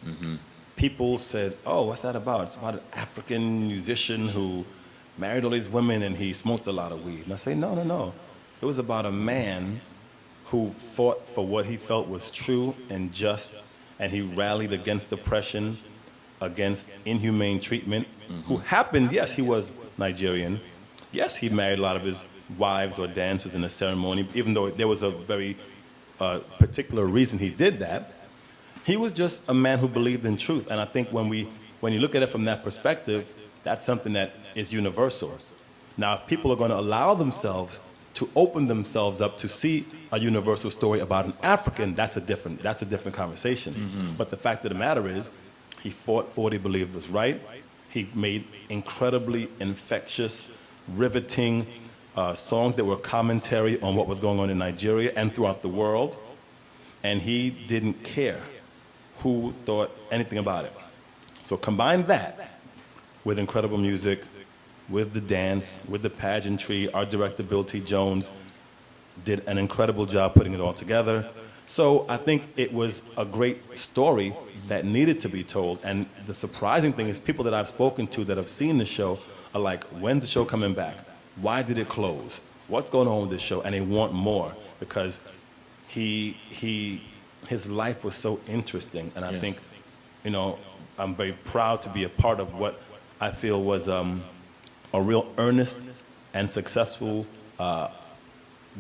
Speaker 2: Mm-hmm. People said, oh, what's that about? It's about an African musician who married all these women and he smoked a lot of weed. And I say, no. It was about a man who fought for what he felt was true and just, and he rallied against oppression, against inhumane treatment, mm-hmm. who happened, yes, he was Nigerian. Yes, he married a lot of his wives or dancers in the ceremony, even though there was a very particular reason he did that. He was just a man who believed in truth. And I think when you look at it from that perspective, that's something that is universal. Now, if people are going to allow themselves to open themselves up to see a universal story about an African, that's a different conversation. Mm-hmm. But the fact of the matter is, he fought for what he believed was right. He made incredibly infectious, riveting songs that were commentary on what was going on in Nigeria and throughout the world. And he didn't care who thought anything about it. So combine that with incredible music, with the dance, with the pageantry. Our director, Bill T. Jones, did an incredible job putting it all together. So I think it was a great story that needed to be told. And the surprising thing is people that I've spoken to that have seen the show are like, when's the show coming back? Why did it close? What's going on with this show? And they want more because his life was so interesting. And I think, I'm very proud to be a part of what I feel was a real earnest and successful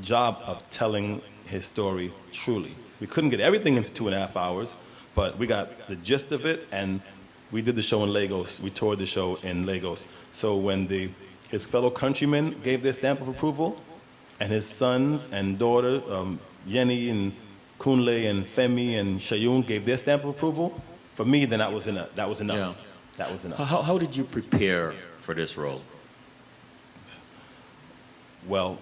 Speaker 2: job of telling his story truly. We couldn't get everything into 2.5 hours, but we got the gist of it, and we did the show in Lagos. We toured the show in Lagos. So when his fellow countrymen gave their stamp of approval, and his sons and daughter, Yenny and Kunle and Femi and Shayun gave their stamp of approval, for me, then that was enough. That was enough.
Speaker 1: Yeah.
Speaker 2: That was enough.
Speaker 1: How did you prepare for this role?
Speaker 2: Well,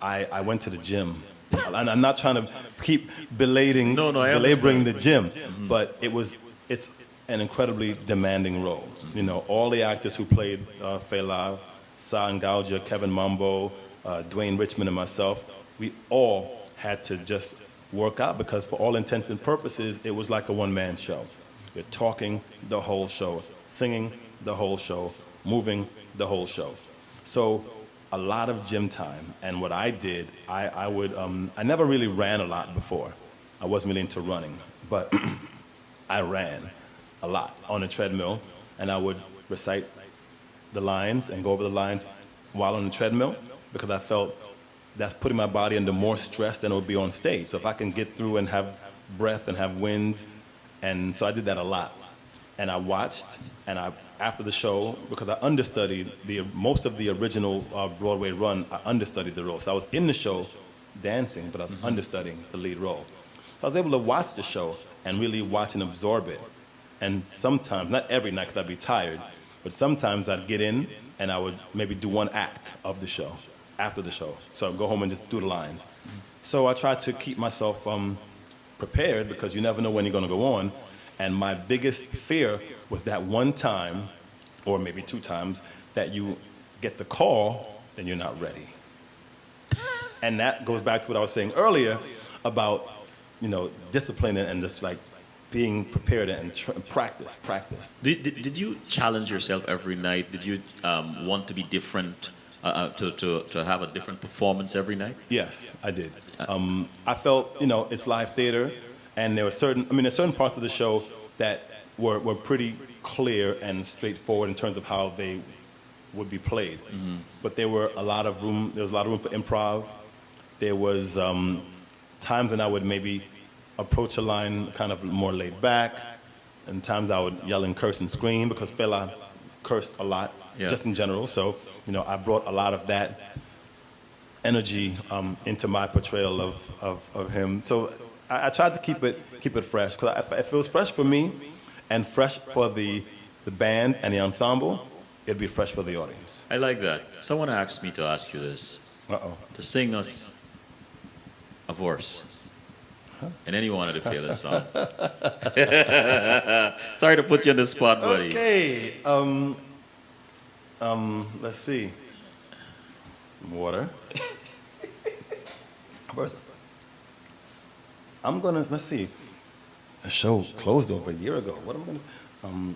Speaker 2: I went to the gym. And I'm not trying to keep belaboring the gym, mm-hmm. but it's an incredibly demanding role. Mm-hmm. All the actors who played Fela, Sa Ngauja, Kevin Mambo, Dwayne Richmond, and myself, we all had to just work out because for all intents and purposes, it was like a one-man show. You're talking the whole show, singing the whole show, moving the whole show. So a lot of gym time. And what I did, I never really ran a lot before. I wasn't really into running, but I ran a lot on a treadmill, and I would recite the lines and go over the lines while on the treadmill because I felt that's putting my body under more stress than it would be on stage. So if I can get through and have breath and have wind, and so I did that a lot. And I watched, and after the show, because I understudied most of the original Broadway run, I understudied the role. So I was in the show dancing, but I was understudying the lead role. So I was able to watch the show and really watch and absorb it. And sometimes, not every night because I'd be tired, but sometimes I'd get in and I would maybe do one act of the show after the show. So I'd go home and just do the lines. So I tried to keep myself prepared because you never know when you're going to go on. And my biggest fear was that one time, or maybe two times, that you get the call and you're not ready. And that goes back to what I was saying earlier about, discipline and just like being prepared and practice.
Speaker 1: Did you challenge yourself every night? Did you want to be different, to have a different performance every night?
Speaker 2: Yes, I did. I felt, it's live theater, and there's certain parts of the show that were pretty clear and straightforward in terms of how they would be played. Mm-hmm. But there was a lot of room for improv. There was times when I would maybe approach a line kind of more laid back, and times I would yell and curse and scream because Fela cursed a lot, just in general. So, I brought a lot of that energy into my portrayal of him. So I tried to keep it fresh because if it was fresh for me and fresh for the band and the ensemble, it'd be fresh for the audience.
Speaker 1: I like that. Someone asked me to ask you this. To sing us a verse. And then you wanted to play this song. Sorry to put you on the spot, buddy.
Speaker 2: Okay. Let's see. Some water. First, let's see. The show closed over a year ago. What am I gonna?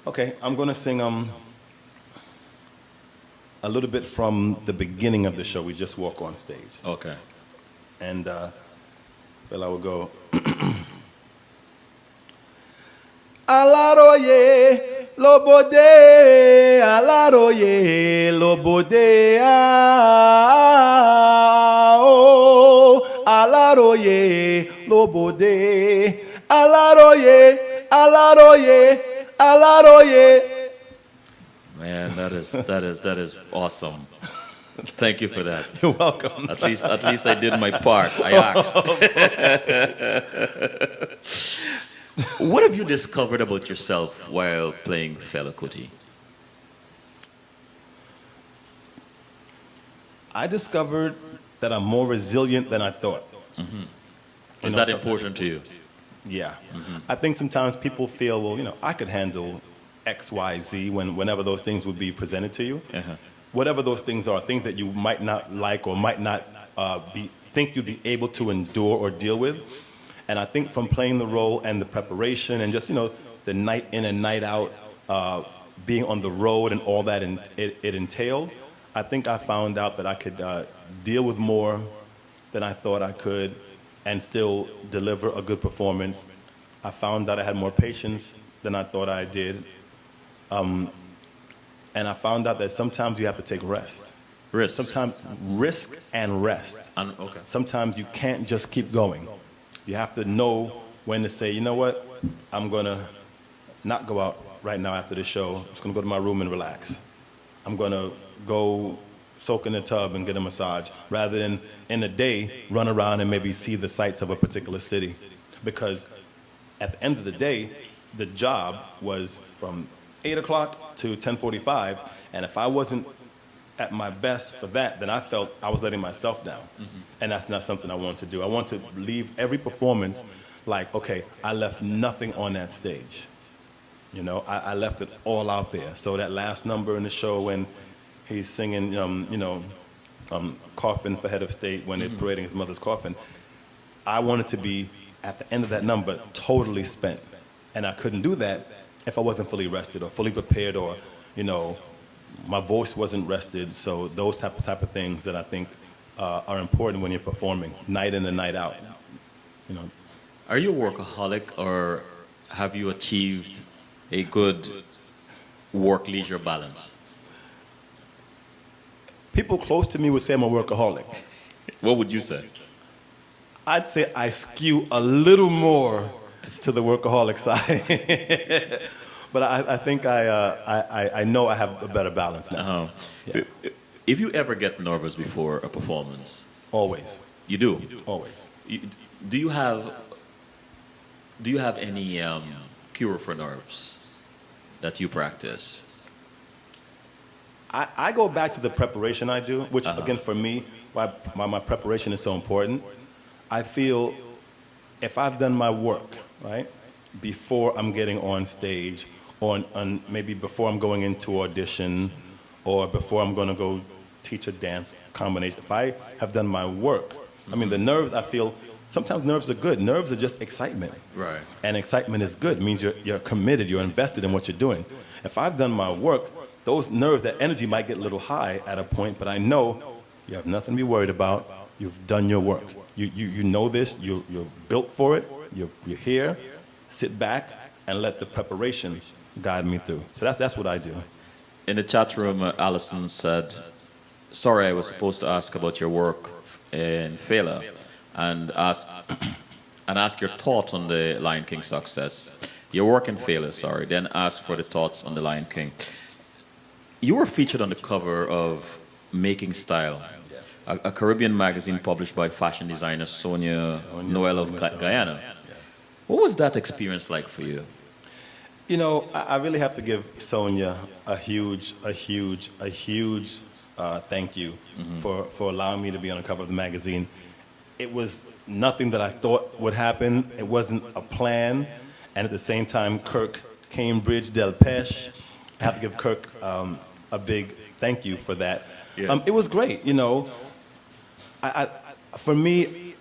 Speaker 2: Okay, I'm gonna sing a little bit from the beginning of the show. We just walk on stage.
Speaker 1: Okay.
Speaker 2: And Fela will go. Alaroye lobode, alaroye lobode, oh, alaroye lobode, alaroye.
Speaker 1: Man, that is awesome. Thank you for that.
Speaker 2: You're welcome.
Speaker 1: At least I did my part. I asked. What have you discovered about yourself while playing Fela Kuti?
Speaker 2: I discovered that I'm more resilient than I thought.
Speaker 1: Mm-hmm. Is that important to you?
Speaker 2: Yeah. Mm-hmm. I think sometimes people feel, well, I could handle X, Y, Z whenever those things would be presented to you. Uh-huh. Whatever those things are, things that you might not like or might not think you'd be able to endure or deal with. And I think from playing the role and the preparation and just, the night in and night out, being on the road and all that it entailed, I think I found out that I could deal with more than I thought I could and still deliver a good performance. I found that I had more patience than I thought I did. And I found out that sometimes you have to take rest.
Speaker 1: Risk.
Speaker 2: Sometimes risk and rest.
Speaker 1: Okay.
Speaker 2: Sometimes you can't just keep going. You have to know when to say, you know what, I'm going to not go out right now after the show. I'm just going to go to my room and relax. I'm going to go soak in the tub and get a massage rather than in a day run around and maybe see the sights of a particular city. Because at the end of the day, the job was from 8 o'clock to 10:45, and if I wasn't at my best for that, then I felt I was letting myself down. Mm-hmm. And that's not something I want to do. I want to leave every performance like, okay, I left nothing on that stage. I left it all out there. So that last number in the show when he's singing, coffin for head of state when they're parading his mother's coffin, I wanted to be at the end of that number totally spent. And I couldn't do that if I wasn't fully rested or fully prepared or, you know, my voice wasn't rested. So those type of things that I think are important when you're performing, night in and night out. You know,
Speaker 1: Are you a workaholic, or have you achieved a good work-leisure balance?
Speaker 2: people close to me would say I'm a workaholic.
Speaker 1: What would you say?
Speaker 2: I'd say I skew a little more to the workaholic side. But I think I know I have a better balance now. Yeah.
Speaker 1: If you ever get nervous before a performance,
Speaker 2: Always,
Speaker 1: you do.
Speaker 2: always.
Speaker 1: You- Do you have any cure for nerves that you practice?
Speaker 2: I go back to the preparation I do, which again for me, why my preparation is so important. I feel if I've done my work, right, before I'm getting on stage, or maybe before I'm going into audition, or before I'm going to go teach a dance combination, if I have done my work, I mean, the nerves, I feel, sometimes nerves are good. Nerves are just excitement.
Speaker 1: Right.
Speaker 2: And excitement is good. It means you're committed, you're invested in what you're doing. If I've done my work, those nerves, that energy might get a little high at a point, but I know you have nothing to be worried about. You've done your work. You know this. You're built for it. You're here. Sit back and let the preparation guide me through. So that's what I do.
Speaker 1: In the chat room, Allison said, sorry, I was supposed to ask about your work in Fela and ask your thoughts on the Lion King success. Your work in Fela, sorry, then ask for the thoughts on the Lion King. You were featured on the cover of Making Style, a Caribbean magazine published by fashion designer Sonia Noel of Guyana. What was that experience like for you?
Speaker 2: You know, I really have to give Sonia a huge thank you for allowing me to be on the cover of the magazine. It was nothing that I thought would happen. It wasn't a plan. And at the same time, Kirk Cambridge Del Pesh, I have to give Kirk a big thank you for that.
Speaker 1: Yes.
Speaker 2: It was great, you know. For me,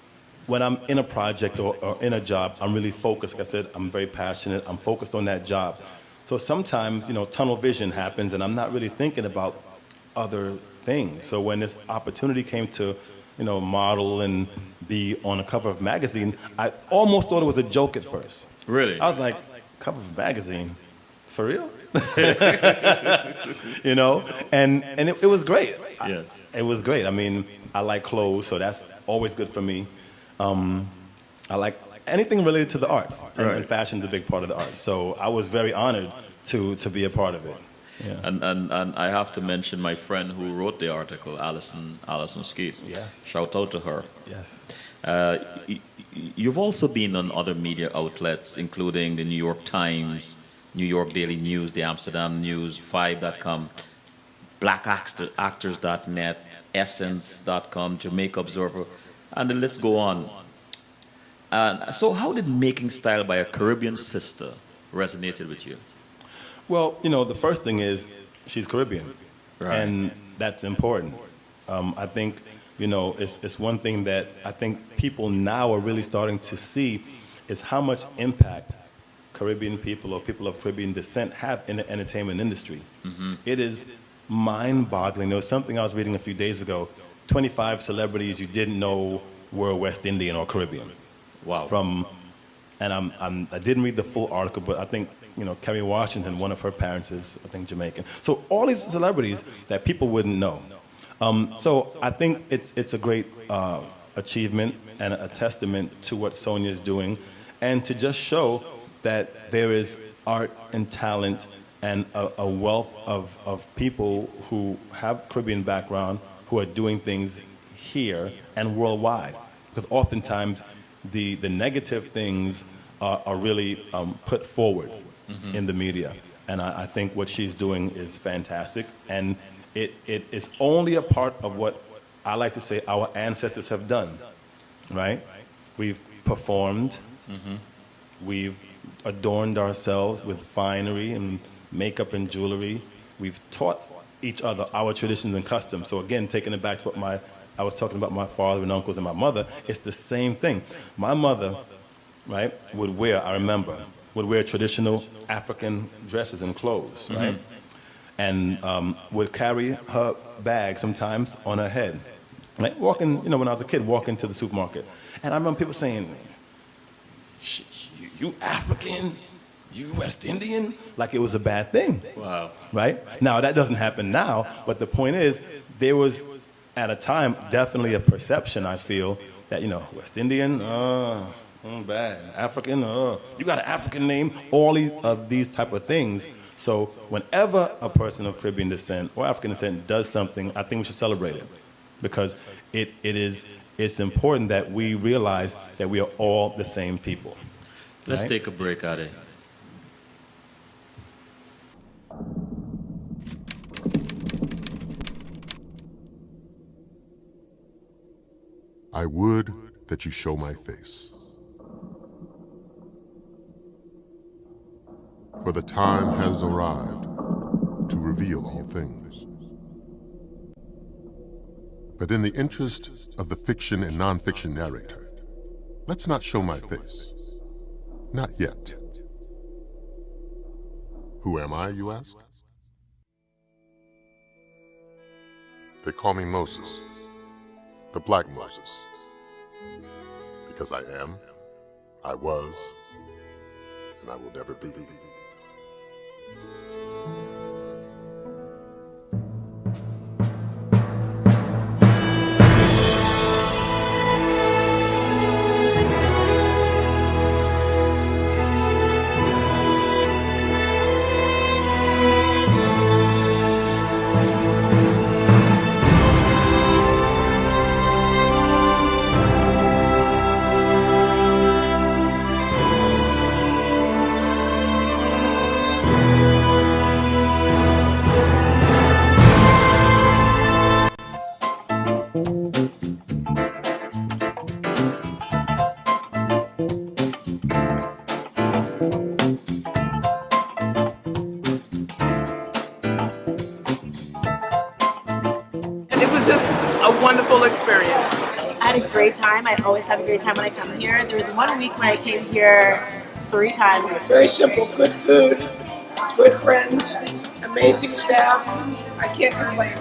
Speaker 2: when I'm in a project or in a job, I'm really focused. Like I said, I'm very passionate. I'm focused on that job. So sometimes, you know, tunnel vision happens, and I'm not really thinking about other things. So when this opportunity came to, you know, model and be on a cover of a magazine, I almost thought it was a joke at first.
Speaker 1: Really?
Speaker 2: I was like, cover of a magazine? For real? You know? And it was great.
Speaker 1: Yes.
Speaker 2: It was great. I mean, I like clothes, so that's always good for me. I like anything related to the arts, and fashion is a big part of the arts. So I was very honored to be a part of it. Yeah.
Speaker 1: And I have to mention my friend who wrote the article, Alison Skeet.
Speaker 2: Yes.
Speaker 1: Shout out to her.
Speaker 2: Yes.
Speaker 1: You've also been on other media outlets, including the New York Times, New York Daily News, the Amsterdam News, 5.com, blackactors.net, essence.com, Jamaica Observer, and the list go on. So how did Making Style by a Caribbean sister resonated with you?
Speaker 2: Well, you know, the first thing is she's Caribbean,
Speaker 1: Right.
Speaker 2: and that's important. I think, you know, it's one thing that I think people now are really starting to see is how much impact Caribbean people or people of Caribbean descent have in the entertainment industry. It is mind-boggling. There was something I was reading a few days ago, 25 celebrities you didn't know were West Indian or Caribbean.
Speaker 1: Wow.
Speaker 2: I didn't read the full article, but I think, you know, Kerry Washington, one of her parents is, I think, Jamaican. So all these celebrities that people wouldn't know. So I think it's a great achievement and a testament to what Sonia is doing, and to just show that there is art and talent and a wealth of people who have Caribbean background who are doing things here and worldwide. Because oftentimes the negative things are really put forward in the media. And I think what she's doing is fantastic. And it is only a part of what I like to say our ancestors have done, right? We've performed, we've adorned ourselves with finery and makeup and jewelry. We've taught each other our traditions and customs. So again, taking it back to what I was talking about my father and uncles and my mother, it's the same thing. My mother right, would wear, I remember, would wear traditional African dresses and clothes, right? And would carry her bag sometimes on her head, right? Walking, when I was a kid, walking to the supermarket. And I remember people saying, you African, you West Indian, like it was a bad thing.
Speaker 1: Wow.
Speaker 2: Right? Now, that doesn't happen now, but the point is, there was, at a time, definitely a perception, I feel, that, West Indian, bad. African, you got an African name, of these type of things. So whenever a person of Caribbean descent or African descent does something, I think we should celebrate it, because it's important that we realize that we are all the same people.
Speaker 1: Let's
Speaker 2: right?
Speaker 1: take a break, Ade.
Speaker 3: I would that you show my face. For the time has arrived to reveal all things. But in the interest of the fiction and non-fiction narrator, let's not show my face. Not yet. Who am I, you ask? They call me Moses, the Black Moses, because I am, I was, and I will never be.
Speaker 4: And it was just a wonderful experience.
Speaker 5: I had a great time. I always have a great time when I come here. There was 1 week when I came here 3 times.
Speaker 4: Very simple, good food, good friends, amazing staff. I can't complain.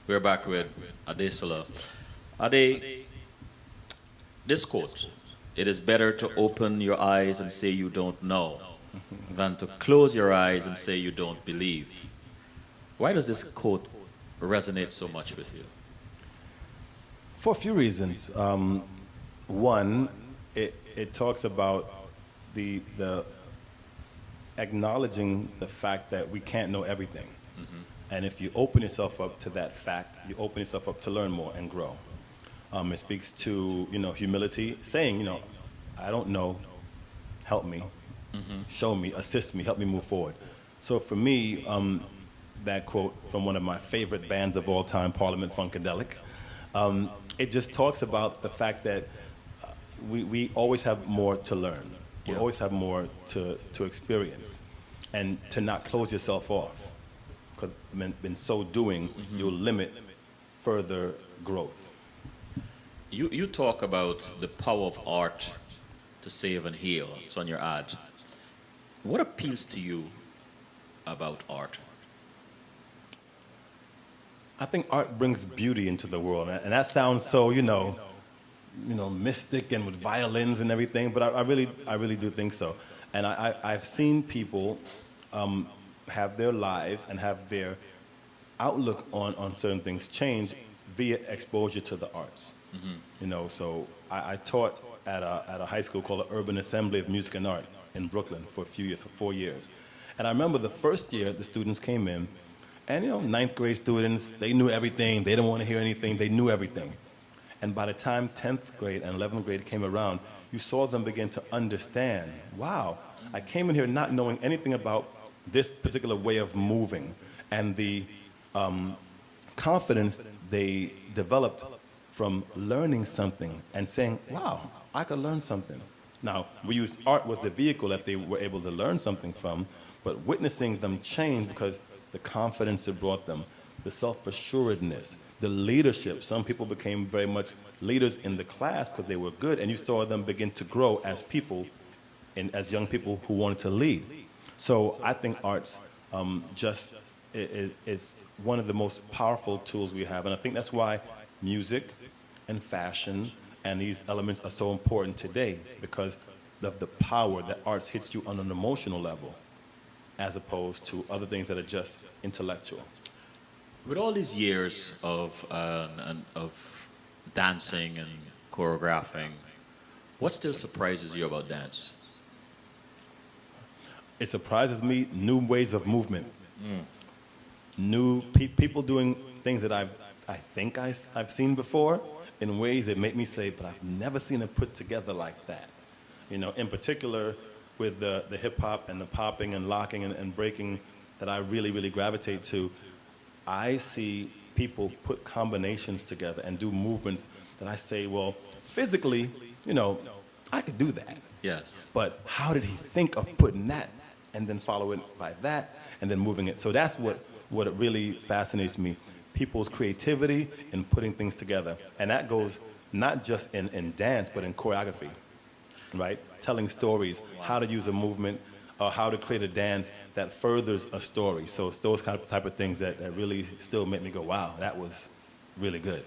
Speaker 1: We're back with Adesola. Ade, this quote, it is better to open your eyes and say you don't know than to close your eyes and say you don't believe. Why does this quote resonate so much with you?
Speaker 2: For a few reasons. One, it talks about the acknowledging the fact that we can't know everything. And if you open yourself up to that fact, you open yourself up to learn more and grow. It speaks to, humility, saying, I don't know, help me, show me, assist me, help me move forward. So for me, that quote from one of my favorite bands of all time, Parliament Funkadelic, it just talks about the fact that we always have more to learn. We always have more to experience, and to not close yourself off. Because in so doing, you'll limit further growth.
Speaker 1: You talk about the power of art to save and heal. It's on your ad. What appeals to you about art?
Speaker 2: I think art brings beauty into the world, and that sounds so, mystic and with violins and everything. But I really do think so. And I've seen people have their lives and have their outlook on certain things change via exposure to the arts. So I taught at a high school called the Urban Assembly of Music and Art in Brooklyn for 4 years. And I remember the first year the students came in, and ninth grade students, they knew everything, they didn't want to hear anything, they knew everything. And by the time 10th grade and 11th grade came around, you saw them begin to understand, wow, I came in here not knowing anything about this particular way of moving and the confidence they developed from learning something and saying, wow, I could learn something. Now, we used art was the vehicle that they were able to learn something from, but witnessing them change because the confidence it brought them, the self-assuredness, the leadership. Some people became very much leaders in the class because they were good, and you saw them begin to grow as people and as young people who wanted to lead. So I think arts is one of the most powerful tools we have, and I think that's why music and fashion and these elements are so important today, because of the power that arts hits you on an emotional level as opposed to other things that are just intellectual.
Speaker 1: With all these years of dancing and choreographing, what still surprises you about dance?
Speaker 2: It surprises me new ways of movement, new people doing things that I think I've seen before in ways that make me say, but I've never seen it put together like that. You know, in particular with the hip hop and the popping and locking and breaking that I really, really gravitate to, I see people put combinations together and do movements that I say, well, physically, you know, I could do that.
Speaker 1: Yes.
Speaker 2: But how did he think of putting that and then follow it by that and then moving it? So that's what really fascinates me, people's creativity in putting things together. And that goes not just in dance, but in choreography, right? Telling stories, how to use a movement, how to create a dance that furthers a story. So it's those type of things that really still make me go, wow, that was really good.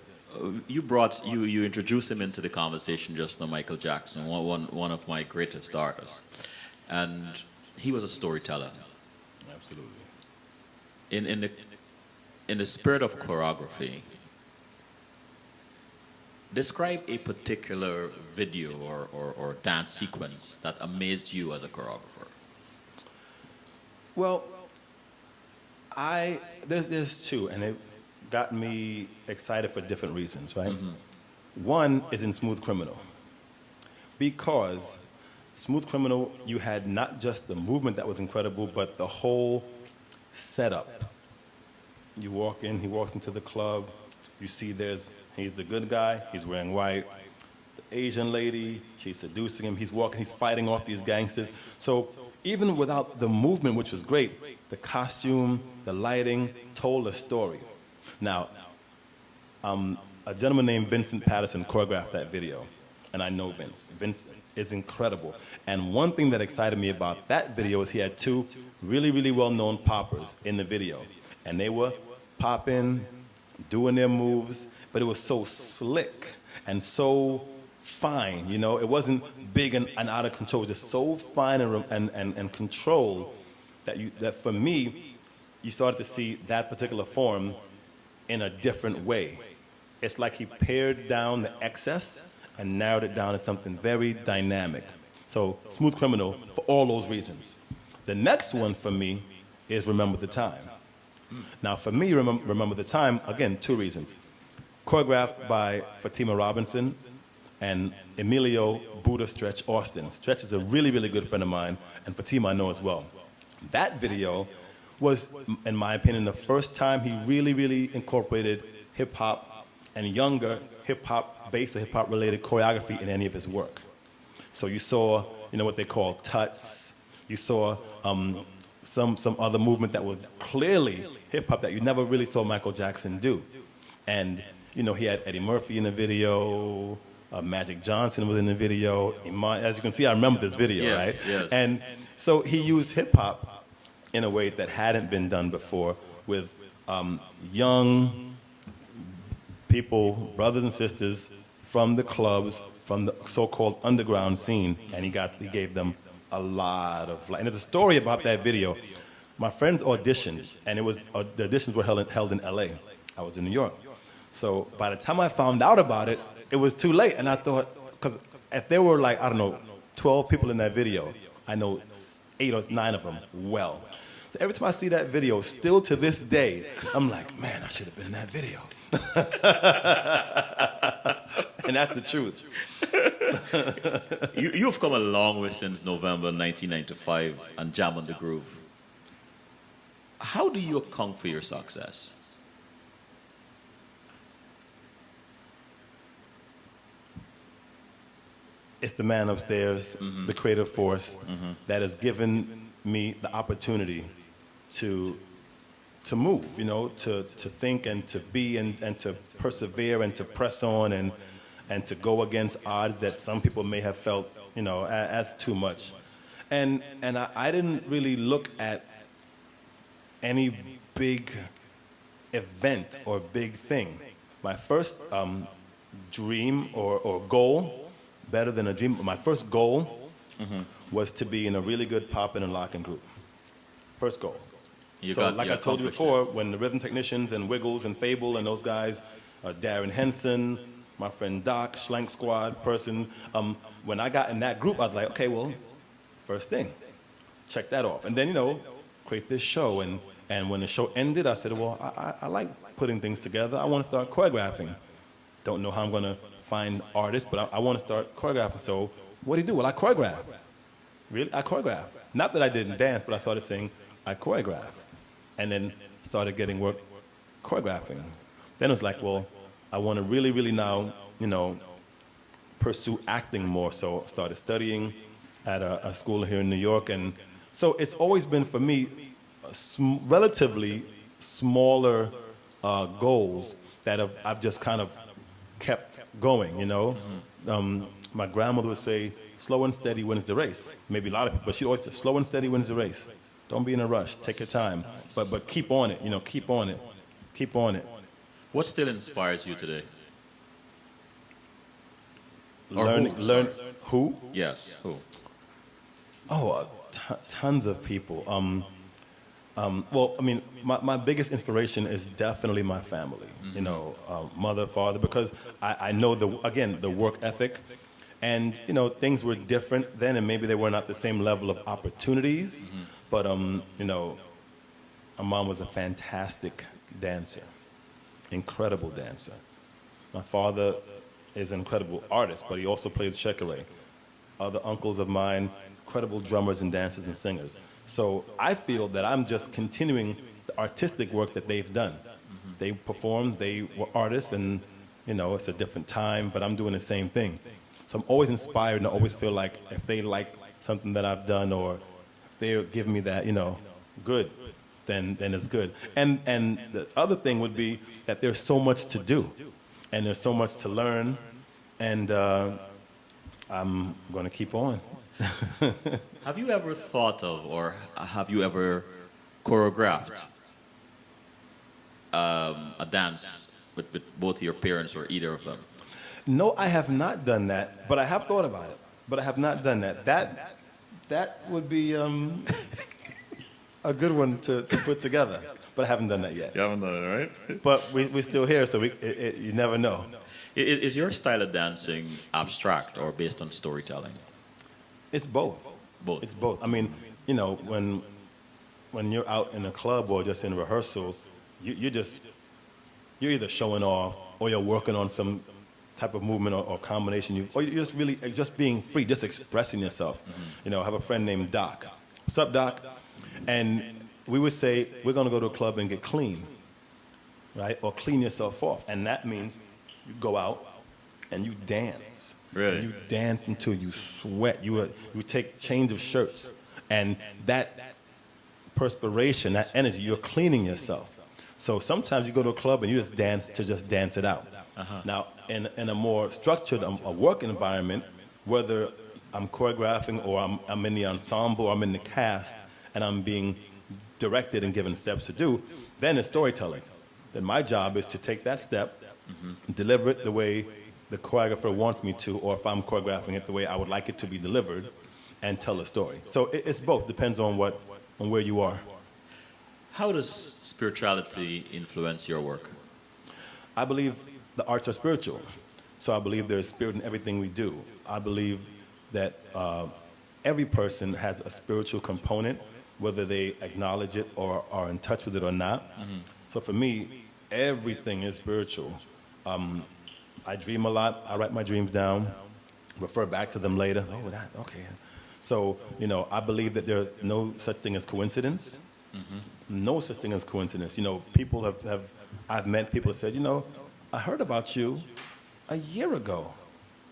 Speaker 1: You introduced him into the conversation just now, Michael Jackson, one of my greatest artists, and he was a storyteller.
Speaker 2: Absolutely.
Speaker 1: In the spirit of choreography, describe a particular video or dance sequence that amazed you as a choreographer.
Speaker 2: Well, there's two, and it got me excited for different reasons, right? Mm-hmm. One is in Smooth Criminal, because Smooth Criminal, you had not just the movement that was incredible, but the whole setup. You walk in, he walks into the club, you see he's the good guy, he's wearing white. The Asian lady, she's seducing him, he's walking, he's fighting off these gangsters. So even without the movement, which was great, the costume, the lighting told a story. Now, a gentleman named Vincent Patterson choreographed that video, and I know Vince. Vince is incredible. And one thing that excited me about that video is he had two really, really well-known poppers in the video. And they were popping, doing their moves, but it was so slick and so fine, you know? It wasn't big and out of control, it was just so fine and controlled that for me, you started to see that particular form in a different way. It's like he pared down the excess and narrowed it down to something very dynamic. So Smooth Criminal for all those reasons. The next one for me is Remember the Time. Now for me, Remember the Time, again, two reasons. Choreographed by Fatima Robinson and Emilio Buddha Stretch Austin. Stretch is a really, really good friend of mine, and Fatima I know as well. That video was, in my opinion, the first time he really, really incorporated hip-hop and younger hip-hop based or hip-hop related choreography in any of his work. So you saw, you know, what they call tuts. You saw some other movement that was clearly hip-hop that you never really saw Michael Jackson do. And, you know, he had Eddie Murphy in the video, Magic Johnson was in the video. As you can see, I remember this video,
Speaker 1: Yes,
Speaker 2: right?
Speaker 1: yes.
Speaker 2: And so he used hip-hop in a way that hadn't been done before with young people, brothers and sisters from the clubs, from the so-called underground scene, and he gave them a lot of light. And there's a story about that video. My friends auditioned, and the auditions were held in LA. I was in New York. So by the time I found out about it, it was too late. And I thought, because if there were like, I don't know, 12 people in that video, I know 8 or 9 of them well. So every time I see that video, still to this day, I'm like, man, I should have been in that video. And that's the truth.
Speaker 1: You've come a long way since November 1995 and Jam on the Groove. How do you account for your success?
Speaker 2: It's the man upstairs, the creative force that has given me the opportunity to move, to think and to be and to persevere and to press on and to go against odds that some people may have felt, as too much. And I didn't really look at any big event or big thing. My first dream or goal, better than a dream, my first goal was to be in a really good poppin' and locking group. First goal.
Speaker 1: You
Speaker 2: Like I told you
Speaker 1: accomplished
Speaker 2: before,
Speaker 1: it.
Speaker 2: when the Rhythm Technicians and Wiggles and Fable and those guys, Darren Henson, my friend Doc, Schlank Squad person, when I got in that group, I was like, okay, well, first thing, check that off. And then, create this show. And when the show ended, I said, well, I like putting things together. I want to start choreographing. Don't know how I'm going to find artists, but I want to start choreographing. So what do you do? Well, I choreograph. Really? I choreograph. Not that I didn't dance, but I started saying, I choreograph. And then started getting work choreographing. Then it was like, well, I want to really, really now, pursue acting more. So started studying at a school here in New York. And so it's always been for me relatively smaller goals that I've just kind of kept going, My grandmother would say, slow and steady wins the race. Maybe a lot of people, but she always said, slow and steady wins the race. Don't be in a rush. Take your time. But keep on it, keep on it. Keep on it.
Speaker 1: What still inspires you today? Or
Speaker 2: Learn,
Speaker 1: who,
Speaker 2: learn
Speaker 1: sorry.
Speaker 2: who?
Speaker 1: Yes, who?
Speaker 2: Oh, tons of people. Well, I mean, my biggest inspiration is definitely my family, mother, father, because I know, the work ethic. And, things were different then, and maybe they were not the same level of opportunities. But, my mom was a fantastic dancer, incredible dancer. My father is an incredible artist, but he also played checkere. Other uncles of mine, incredible drummers and dancers and singers. So I feel that I'm just continuing the artistic work that they've done. They performed, they were artists, and, it's a different time, but I'm doing the same thing. So I'm always inspired, and I always feel like if they like something that I've done, or if they're giving me that, good, then it's good. And the other thing would be that there's so much to do, and there's so much to learn, and I'm going to keep on.
Speaker 1: Have you ever thought of, or have you ever choreographed a dance with both your parents or either of them?
Speaker 2: No, I have not done that, but I have thought about it. But I have not done that. That would be a good one to put together. But I haven't done that yet.
Speaker 1: You haven't done it, right?
Speaker 2: But we're still here, so you never know.
Speaker 1: Is your style of dancing abstract or based on storytelling?
Speaker 2: It's both.
Speaker 1: Both.
Speaker 2: It's both. I mean, when you're out in a club or just in rehearsal, you're either showing off or you're working on some type of movement or combination, or you're just really just being free, just expressing yourself. I have a friend named Doc. What's up, Doc? And we would say, we're going to go to a club and get clean, right? Or clean yourself off. And that means you go out and you dance.
Speaker 1: Really?
Speaker 2: And you dance until you sweat. You take change of shirts. And that perspiration, that energy, you're cleaning yourself. So sometimes you go to a club and you just dance it out. Now, in a more structured a work environment, whether I'm choreographing or I'm in the ensemble or I'm in the cast and I'm being directed and given steps to do, then it's storytelling. Then my job is to take that step, deliver it the way the choreographer wants me to, or if I'm choreographing it the way I would like it to be delivered, and tell a story. So it's both. Depends on where you are.
Speaker 1: How does spirituality influence your work?
Speaker 2: I believe the arts are spiritual. So I believe there's spirit in everything we do. I believe that every person has a spiritual component, whether they acknowledge it or are in touch with it or not. So for me, everything is spiritual. I dream a lot. I write my dreams down. refer back to them later. Oh, that, okay. So, I believe that there's no such thing as coincidence. No such thing as coincidence. People I've met people that said, I heard about you a year ago.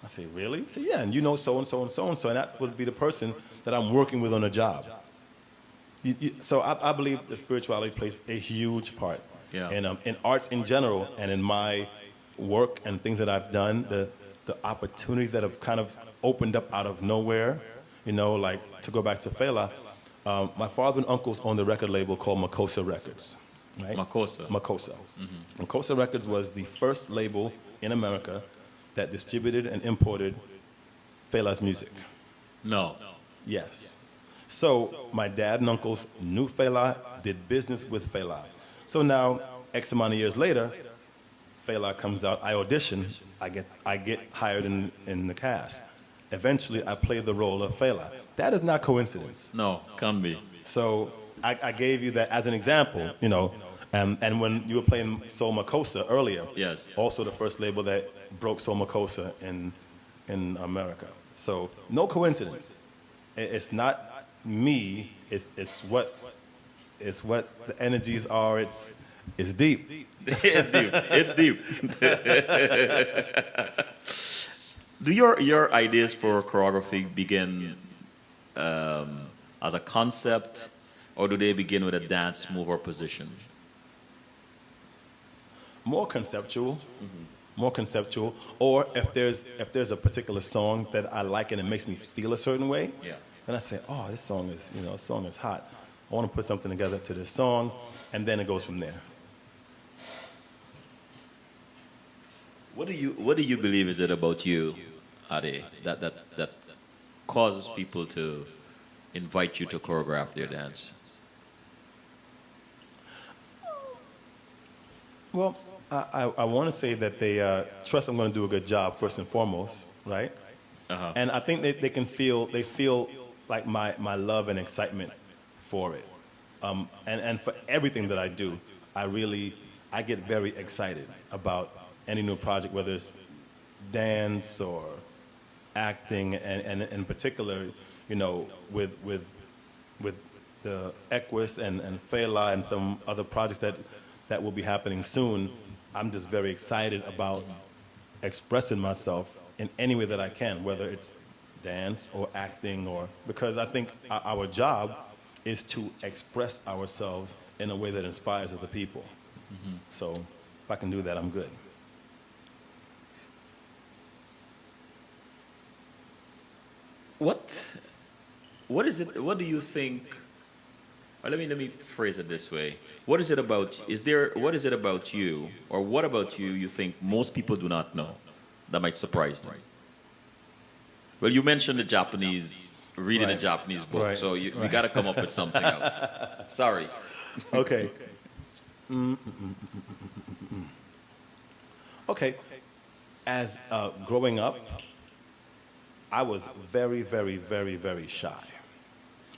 Speaker 2: I say, really? I say, yeah, and you know so and so and so and so, and that would be the person that I'm working with on a job. So I believe that spirituality plays a huge part
Speaker 1: Yeah.
Speaker 2: in arts in general, and in my work and things that I've done, the opportunities that have kind of opened up out of nowhere. Like to go back to Fela, my father and uncles owned a record label called Makosa Records, right?
Speaker 1: Makosa.
Speaker 2: Makosa. Makosa Records was the first label in America that distributed and imported Fela's music.
Speaker 1: No.
Speaker 2: Yes. So my dad and uncles knew Fela, did business with Fela. So now, X amount of years later, Fela comes out, I audition, I get hired in the cast. Eventually, I play the role of Fela. That is not coincidence.
Speaker 1: No, can't be.
Speaker 2: So I gave you that as an example, and when you were playing Soul Makosa earlier,
Speaker 1: Yes.
Speaker 2: also the first label that broke Soul Makosa in America. So no coincidence. It's not me. It's what the energies are. It's deep.
Speaker 1: It's deep. It's deep. Do your ideas for choreography begin as a concept, or do they begin with a dance move or position?
Speaker 2: More conceptual. More conceptual. Or if there's a particular song that I like and it makes me feel a certain way,
Speaker 1: Yeah.
Speaker 2: then I say, oh, this song is hot. I want to put something together to this song, and then it goes from there.
Speaker 1: What do you believe is it about you, Ade, that causes people to invite you to choreograph their dance?
Speaker 2: Well, I want to say that they trust I'm going to do a good job first and foremost, right?
Speaker 1: Uh-huh.
Speaker 2: And I think they feel like my love and excitement for it, and for everything that I do. I get very excited about any new project, whether it's dance or acting, and in particular, with the Equus and Fela and some other projects that will be happening soon. I'm just very excited about expressing myself in any way that I can, whether it's dance or acting, or because I think our job is to express ourselves in a way that inspires other people. So if I can do that, I'm good.
Speaker 1: What is it? What do you think? Or let me phrase it this way. What is it about? What is it about you, or what about you think most people do not know that might surprise them? Well, you mentioned the Japanese, reading a
Speaker 2: Right.
Speaker 1: Japanese book,
Speaker 2: Right.
Speaker 1: so you got to come up with something else. Sorry.
Speaker 2: Okay. Okay. As growing up, I was very, very, very, very shy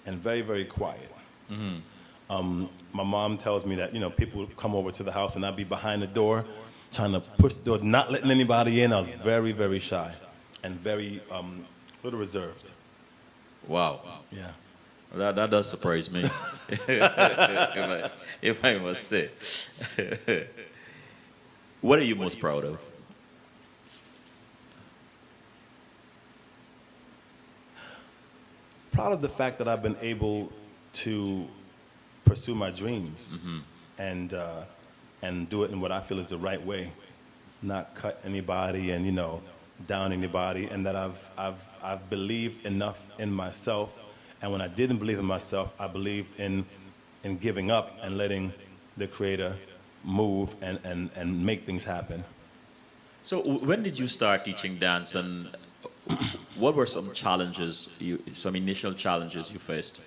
Speaker 2: and very, very quiet. My mom tells me that, people would come over to the house and I'd be behind the door trying to push the door, not letting anybody in. I was very, very shy and very little reserved.
Speaker 1: Wow.
Speaker 2: Yeah.
Speaker 1: That does surprise me, if I must say. What are you most proud of?
Speaker 2: Proud of the fact that I've been able to pursue my dreams and do it in what I feel is the right way, not cut anybody and down anybody, and that I've believed enough in myself, and when I didn't believe in myself, I believed in giving up and letting the Creator move and make things happen.
Speaker 1: So when did you start teaching dance, and what were some initial challenges you faced?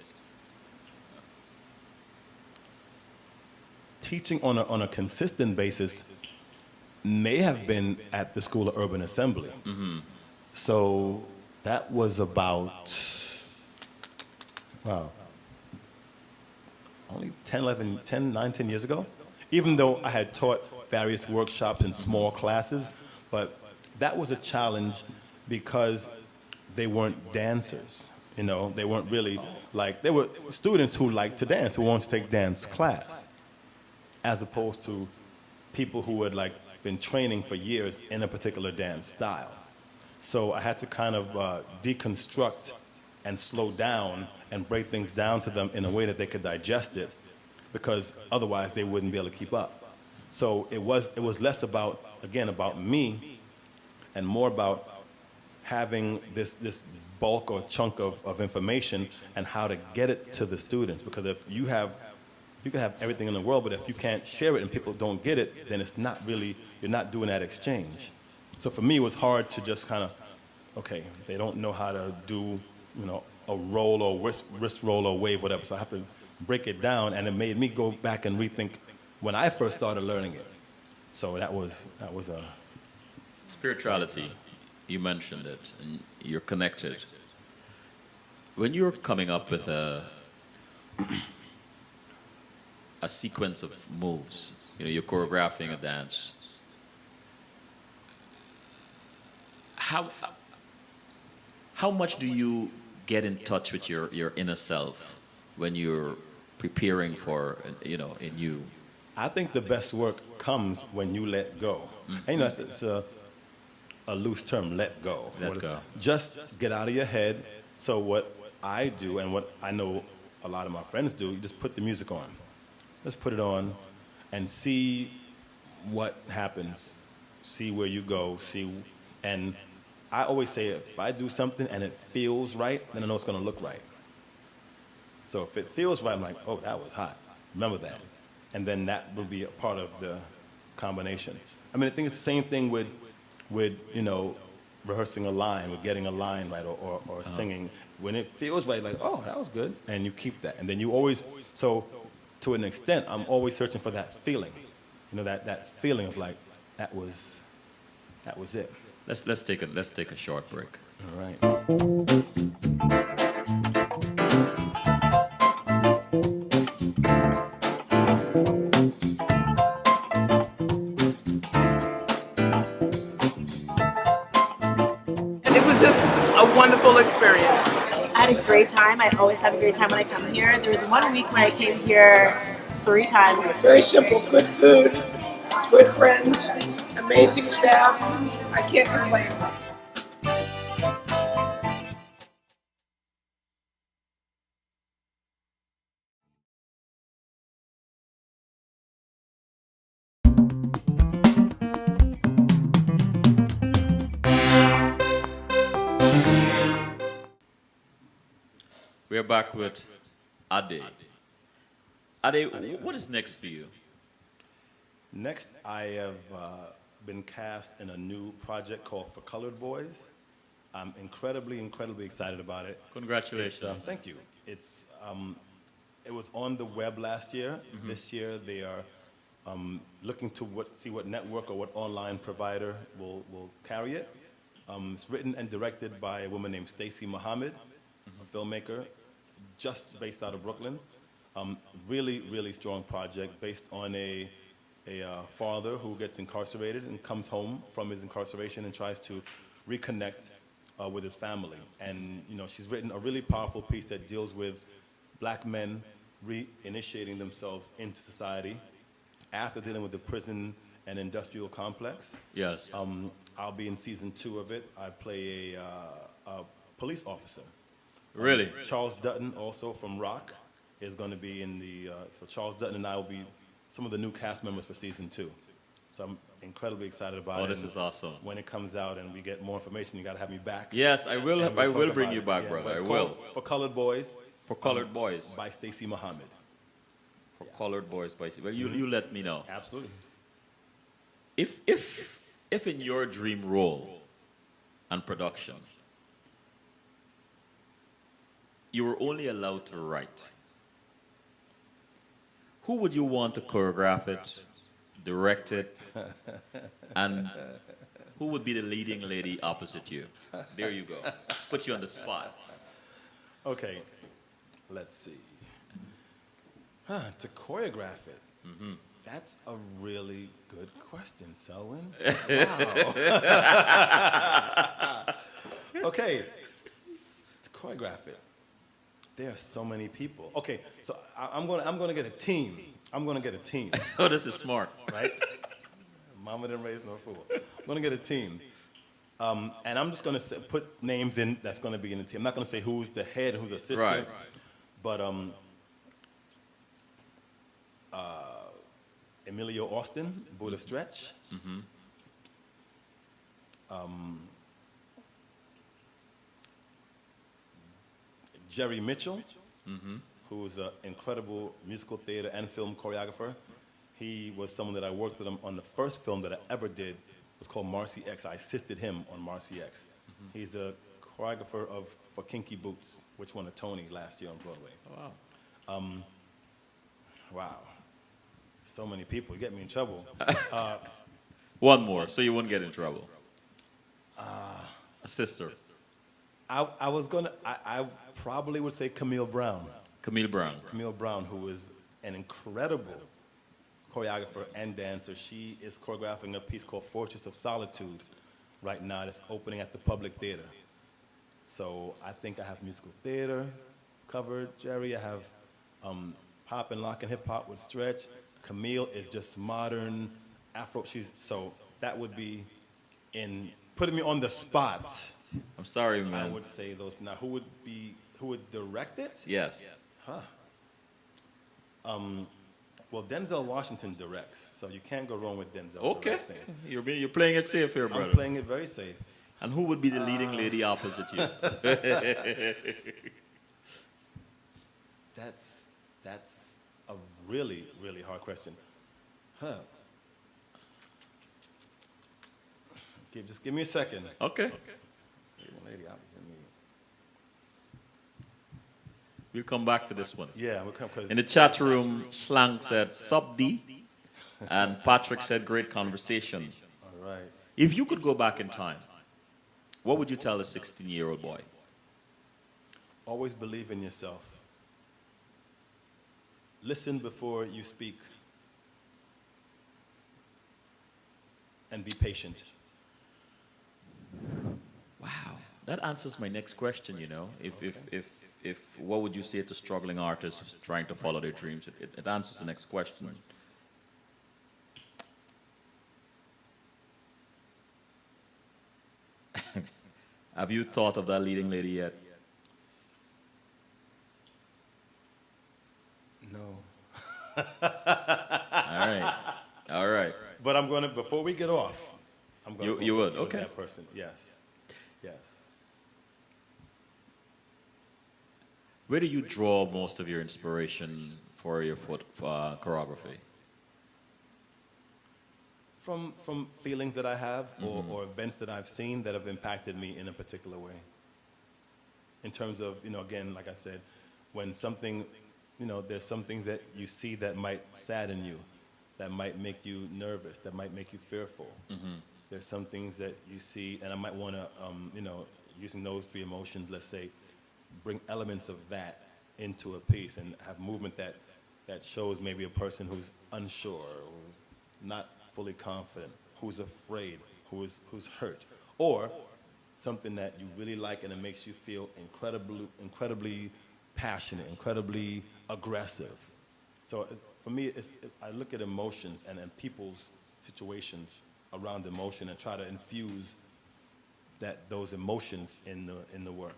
Speaker 2: Teaching on a consistent basis may have been at the School of Urban Assembly. So that was about, only 10 years ago. Even though I had taught various workshops in small classes, but that was a challenge because they weren't dancers. You know, they weren't really like, they were students who liked to dance, who wanted to take dance class, as opposed to people who had like been training for years in a particular dance style. So I had to kind of deconstruct and slow down and break things down to them in a way that they could digest it, because otherwise they wouldn't be able to keep up. So it was less about, again, about me and more about having this bulk or chunk of information and how to get it to the students. Because if you can have everything in the world, but if you can't share it and people don't get it, then it's not really, you're not doing that exchange. So for me, it was hard to just kind of, okay, they don't know how to do, you know, a roll or wrist roll or wave, whatever. So I have to break it down, and it made me go back and rethink when I first started learning it. So that was a
Speaker 1: Spirituality, you mentioned it, and you're connected. When you're coming up with a sequence of moves, you know, you're choreographing a dance, how much do you get in touch with your inner self when you're preparing for, you know, a new?
Speaker 2: I think the best work comes when you let go. And you know, it's a loose term, let go.
Speaker 1: Let go.
Speaker 2: Just get out of your head. So what I do, and what I know a lot of my friends do, you just put the music on. Let's put it on and see what happens. See where you go, and I always say, if I do something and it feels right, then I know it's gonna look right. So if it feels right, I'm like, oh, that was hot. Remember that. And then that will be a part of the combination. I mean, I think it's the same thing with you know, rehearsing a line, with getting a line right, or singing. When it feels right, like, oh, that was good, and you keep that. And then you always, so to an extent, I'm always searching for that feeling. You know, that feeling of like, that was it.
Speaker 1: Let's take a short break.
Speaker 2: All right.
Speaker 4: And it was just a wonderful experience.
Speaker 5: I had a great time. I always have a great time when I come here. There was 1 week when I came here 3 times.
Speaker 4: Very simple, good food, good friends, amazing staff. I can't complain.
Speaker 1: We're back with Ade. Ade, what is next for you?
Speaker 2: Next, I have been cast in a new project called For Colored Boys. I'm incredibly excited about it.
Speaker 1: Congratulations.
Speaker 2: Thank you. It was on the web last year. This year, they are looking to see what network or what online provider will carry it. It's written and directed by a woman named Stacey Muhammad, a filmmaker, just based out of Brooklyn. Really strong project based on a father who gets incarcerated and comes home from his incarceration and tries to reconnect with his family. And you know, she's written a really powerful piece that deals with black men reinitiating themselves into society after dealing with the prison and industrial complex.
Speaker 1: Yes.
Speaker 2: I'll be in season 2 of it. I play a police officer.
Speaker 1: Really?
Speaker 2: Charles Dutton, also from Rock, is going to be in the. So Charles Dutton and I will be some of the new cast members for season 2. So I'm incredibly excited about it.
Speaker 1: Oh, this is awesome.
Speaker 2: When it comes out and we get more information, you got to have me back.
Speaker 1: Yes, I will.
Speaker 2: And
Speaker 1: I
Speaker 2: we'll
Speaker 1: will
Speaker 2: talk
Speaker 1: bring
Speaker 2: about
Speaker 1: you
Speaker 2: it.
Speaker 1: back,
Speaker 2: Yeah,
Speaker 1: brother.
Speaker 2: but
Speaker 1: I
Speaker 2: it's
Speaker 1: will.
Speaker 2: called For Colored Boys
Speaker 1: For Colored Boys.
Speaker 2: by Stacey Muhammad.
Speaker 1: For Colored Boys by. Well, you let me know.
Speaker 2: Absolutely.
Speaker 1: If in your dream role and production, you were only allowed to write, who would you want to choreograph it, direct it, and who would be the leading lady opposite you? There you go. Put you on the spot.
Speaker 2: Okay, let's see. To choreograph it. That's a really good question, Selwyn. Wow. Okay, choreograph it. There are so many people. Okay, so I'm gonna get a team. I'm gonna get a team,
Speaker 1: Oh, this is smart.
Speaker 2: right? Mama didn't raise no fool. I'm gonna get a team, and I'm just gonna put names in that's gonna be in the team. I'm not gonna say who's the head, who's the assistant,
Speaker 1: Right.
Speaker 2: but Emilio Austin, Buddha Stretch. Jerry Mitchell, who's an incredible musical theater and film choreographer. He was someone that I worked with him on the first film that I ever did. It was called Marcy X. I assisted him on Marcy X. He's a choreographer for Kinky Boots, which won a Tony last year on Broadway.
Speaker 1: Oh, wow.
Speaker 2: Wow. So many people. You get me in trouble.
Speaker 1: One more, so you wouldn't get in trouble. A sister,
Speaker 2: I was gonna, I probably would say Camille Brown.
Speaker 1: Camille Brown.
Speaker 2: Camille Brown, who is an incredible choreographer and dancer. She is choreographing a piece called Fortress of Solitude right now that's opening at the Public Theater. So I think I have musical theater covered, Jerry. I have pop and lock and hip hop with Stretch. Camille is just modern Afro. So that would be in putting me on the spot.
Speaker 1: I'm sorry,
Speaker 2: I
Speaker 1: man.
Speaker 2: would say those. Now, who would direct it?
Speaker 1: Yes.
Speaker 2: Well, Denzel Washington directs, so you can't go wrong with Denzel.
Speaker 1: Okay.
Speaker 2: directing.
Speaker 1: You're playing it safe here,
Speaker 2: I'm
Speaker 1: brother.
Speaker 2: playing it very safe.
Speaker 1: And who would be the leading lady opposite you?
Speaker 2: That's a really, really hard question. Just give me a second.
Speaker 1: Okay.
Speaker 2: Lady opposite me.
Speaker 1: We'll come back to this one.
Speaker 2: Yeah, we'll come because
Speaker 1: In the chat room, Slang said, Sub D. And Patrick said, great conversation.
Speaker 2: all right.
Speaker 1: If you could go back in time, what would you tell a 16-year-old boy?
Speaker 2: Always believe in yourself. Listen before you speak. And be patient.
Speaker 1: Wow. That answers my next question, you know. If what would you say to struggling artists trying to follow their dreams? It answers the next question. Have you thought of that leading lady yet?
Speaker 2: No.
Speaker 1: All right. All right.
Speaker 2: But I'm gonna, before we get off, I'm gonna
Speaker 1: You would,
Speaker 2: with
Speaker 1: okay.
Speaker 2: that person. Yes. Yes.
Speaker 1: Where do you draw most of your inspiration for your choreography?
Speaker 2: From feelings that I have or events that I've seen that have impacted me in a particular way. In terms of, again, like I said, when something, there's some things that you see that might sadden you, that might make you nervous, that might make you fearful. There's some things that you see, and I might want to, using those three emotions, let's say, bring elements of that into a piece and have movement that shows maybe a person who's unsure, who's not fully confident, who's afraid, who's hurt, or something that you really like and it makes you feel incredibly passionate, incredibly aggressive. So for me, I look at emotions and people's situations around emotion and try to infuse those emotions in the work.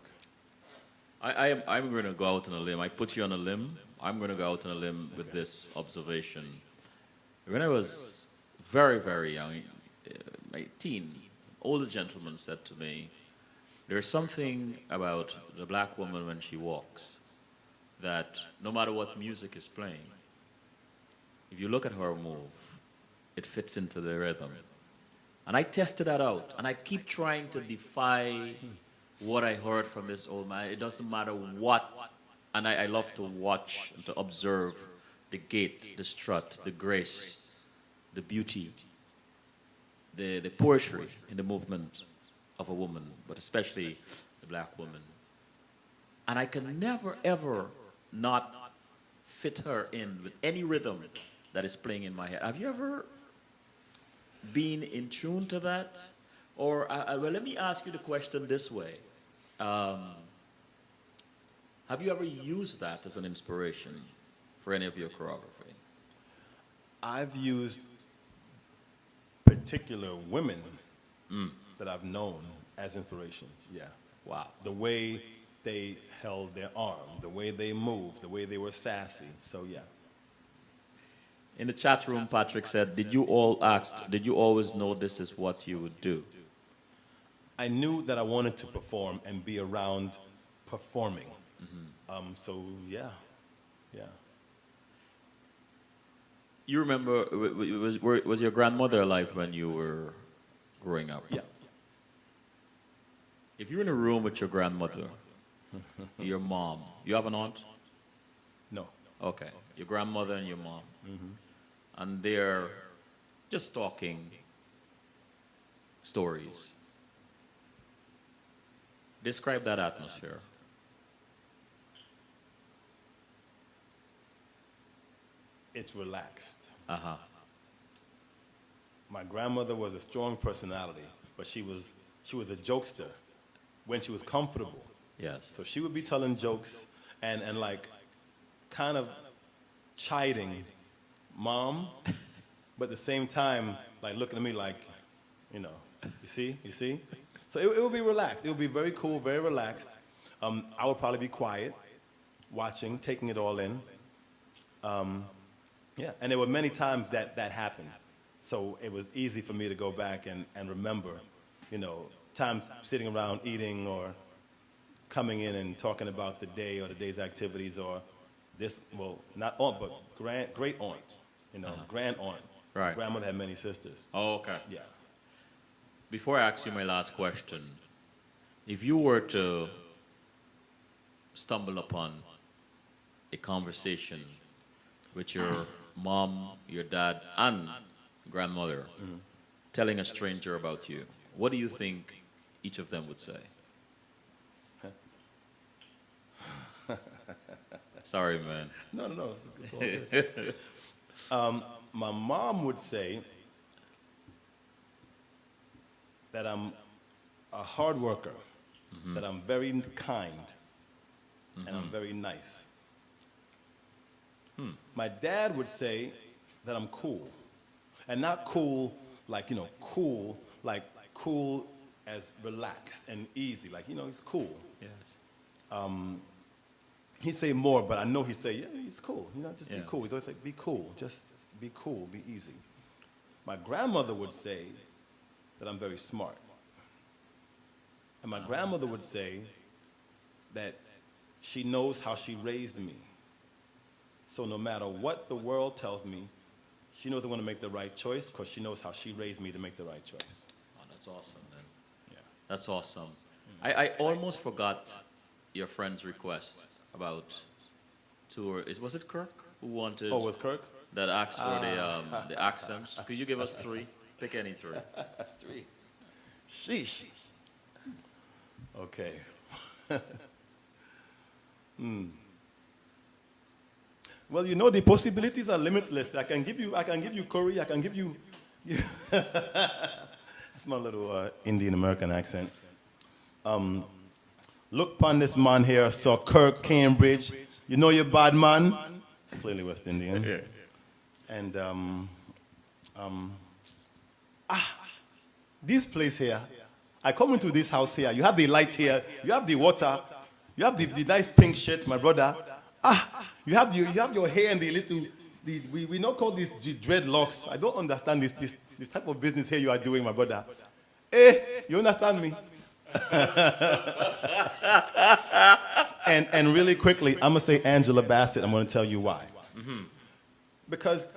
Speaker 1: I'm going to go out on a limb. I put you on a limb. I'm going to go out on a limb with this observation. When I was very, very young, my teen, older gentleman said to me, there's something about the black woman when she walks that no matter what music is playing, if you look at her move, it fits into the rhythm. And I tested that out, and I keep trying to defy what I heard from this old man. It doesn't matter what, and I love to watch and to observe the gait, the strut, the grace, the beauty, the poetry in the movement of a woman, but especially the black woman. And I can never, ever not fit her in with any rhythm that is playing in my head. Have you ever been in tune to that? Or, well, let me ask you the question this way. Have you ever used that as an inspiration for any of your choreography?
Speaker 2: I've used particular women that I've known as inspiration. Yeah.
Speaker 1: Wow.
Speaker 2: The way they held their arm, the way they moved, the way they were sassy. So yeah.
Speaker 1: In the chat room, Patrick said, did you always know this is what you would do?
Speaker 2: I knew that I wanted to perform and be around performing. So yeah, yeah.
Speaker 1: You remember, was your grandmother alive when you were growing up?
Speaker 2: Yeah.
Speaker 1: If you're in a room with your grandmother, your mom, you have an aunt?
Speaker 2: No.
Speaker 1: Okay. Your grandmother and your mom. And they're just talking stories. Describe that atmosphere.
Speaker 2: It's relaxed.
Speaker 1: Uh-huh.
Speaker 2: My grandmother was a strong personality, but she was a jokester when she was comfortable.
Speaker 1: Yes.
Speaker 2: So she would be telling jokes and like kind of chiding mom, but at the same time like looking at me like, you know, you see? So it would be relaxed. It would be very cool, very relaxed. I would probably be quiet, watching, taking it all in. Yeah, and there were many times that happened. So it was easy for me to go back and remember, you know, times sitting around eating or coming in and talking about the day or the day's activities or this, well, not aunt, but great aunt, you know, grand aunt.
Speaker 1: Right.
Speaker 2: Grandmother had many sisters.
Speaker 1: Oh, okay.
Speaker 2: Yeah.
Speaker 1: Before I ask you my last question, if you were to stumble upon a conversation with your mom, your dad, and grandmother telling a stranger about you, what do you think each of them would say? Sorry, man.
Speaker 2: No, it's all good. My mom would say that I'm a hard worker, that I'm very kind, and I'm very nice. My dad would say that I'm cool, and not cool like, you know, cool, like cool as relaxed and easy, like, you know, he's cool.
Speaker 1: Yes.
Speaker 2: He'd say more, but I know he'd say, yeah, he's cool. You know, just be
Speaker 1: Yeah.
Speaker 2: cool. He's always like, be cool. Just be cool, be easy. My grandmother would say that I'm very smart. And my grandmother would say that she knows how she raised me. So no matter what the world tells me, she knows I'm going to make the right choice because she knows how she raised me to make the right choice.
Speaker 1: Oh, that's awesome, man.
Speaker 2: Yeah.
Speaker 1: That's awesome. I almost forgot your friend's request about tour. Was it Kirk who wanted
Speaker 2: Oh, with Kirk?
Speaker 1: that asked for the accents? Could you give us three? Pick any three.
Speaker 2: 3. Sheesh. Okay. Well, you know, the possibilities are limitless. I can give you curry. I can give you. That's my little Indian American accent. Look upon this man here, Sir Kirk Cambridge. You know your bad man. It's clearly West Indian.
Speaker 1: Yeah.
Speaker 2: And this place here, I come into this house here, you have the light here, you have the water, you have the nice pink shirt, my brother. You have your hair and the little, we not call this the dreadlocks. I don't understand this type of business here you are doing, my brother. Hey, you understand me? and really quickly, I'm gonna say Angela Bassett. I'm gonna tell you why. Because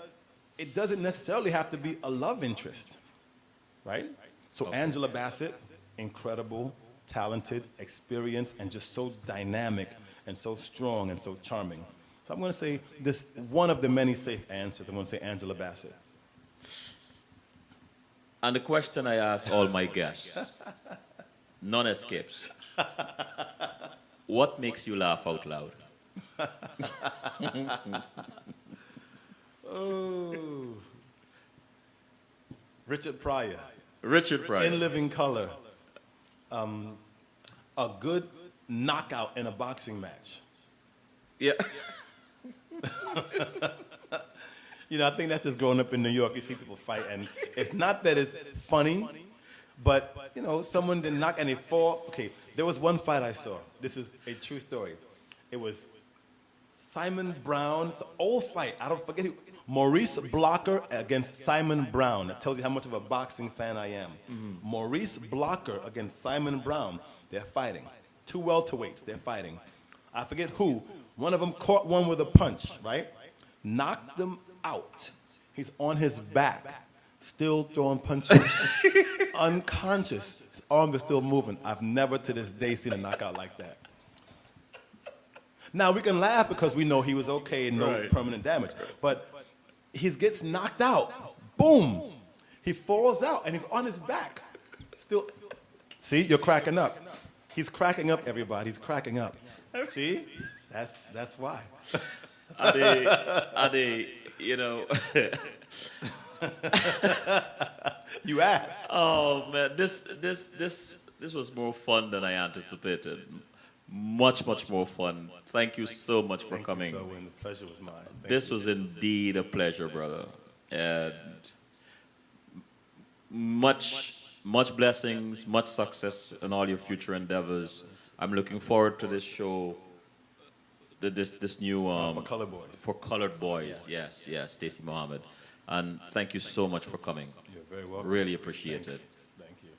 Speaker 2: it doesn't necessarily have to be a love interest, right? So Angela Bassett, incredible, talented, experienced, and just so dynamic and so strong and so charming. So I'm going to say this one of the many safe answers. I'm going to say Angela Bassett.
Speaker 1: And the question I ask all my guests, none escapes. What makes you laugh out loud?
Speaker 2: Oh, Richard Pryor.
Speaker 1: Richard Pryor.
Speaker 2: In Living Color. A good knockout in a boxing match.
Speaker 1: Yeah.
Speaker 2: You know, I think that's just growing up in New York. You see people fight, and it's not that it's funny, but, you know, someone did knock and they fall. Okay, there was one fight I saw. This is a true story. It was Simon Brown's old fight. I don't forget who. Maurice Blocker against Simon Brown. That tells you how much of a boxing fan I am. Maurice Blocker against Simon Brown. They're fighting. Two welterweights, they're fighting. I forget who. One of them caught one with a punch, right? Knocked them out. He's on his back, still throwing punches. Unconscious. His arm is still moving. I've never to this day seen a knockout like that. Now, we can laugh because we know he was okay and no permanent damage. But he gets knocked out. Boom. He falls out and he's on his back. Still. See, you're cracking up. He's cracking up, everybody. He's cracking up. See? That's why.
Speaker 1: Ade, you know.
Speaker 2: You asked.
Speaker 1: Oh man, this was more fun than I anticipated. Much more fun. Thank you so much for coming.
Speaker 2: So, the pleasure was mine.
Speaker 1: This was indeed a pleasure, brother, and much blessings, much success in all your future endeavors. I'm looking forward to this show. This new
Speaker 2: For Colored Boys.
Speaker 1: For Colored Boys. Yes, Stacey Mohammed, and thank you so much for coming.
Speaker 2: You're very welcome.
Speaker 1: Really appreciate it.
Speaker 2: Thank you.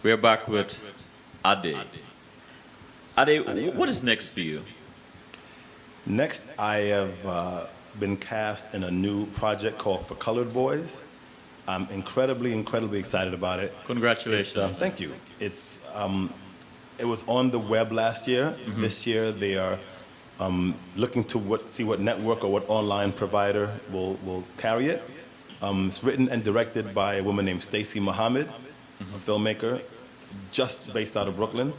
Speaker 1: We're back with Ade. Ade, what is next for you?
Speaker 2: Next, I have been cast in a new project called For Colored Boys. I'm incredibly excited about it.
Speaker 1: Congratulations.
Speaker 2: Thank you. It was on the web last year. This year, they are looking to see what network or what online provider will carry it. It's written and directed by a woman named Stacey Mohammed, a filmmaker, just based out of Brooklyn.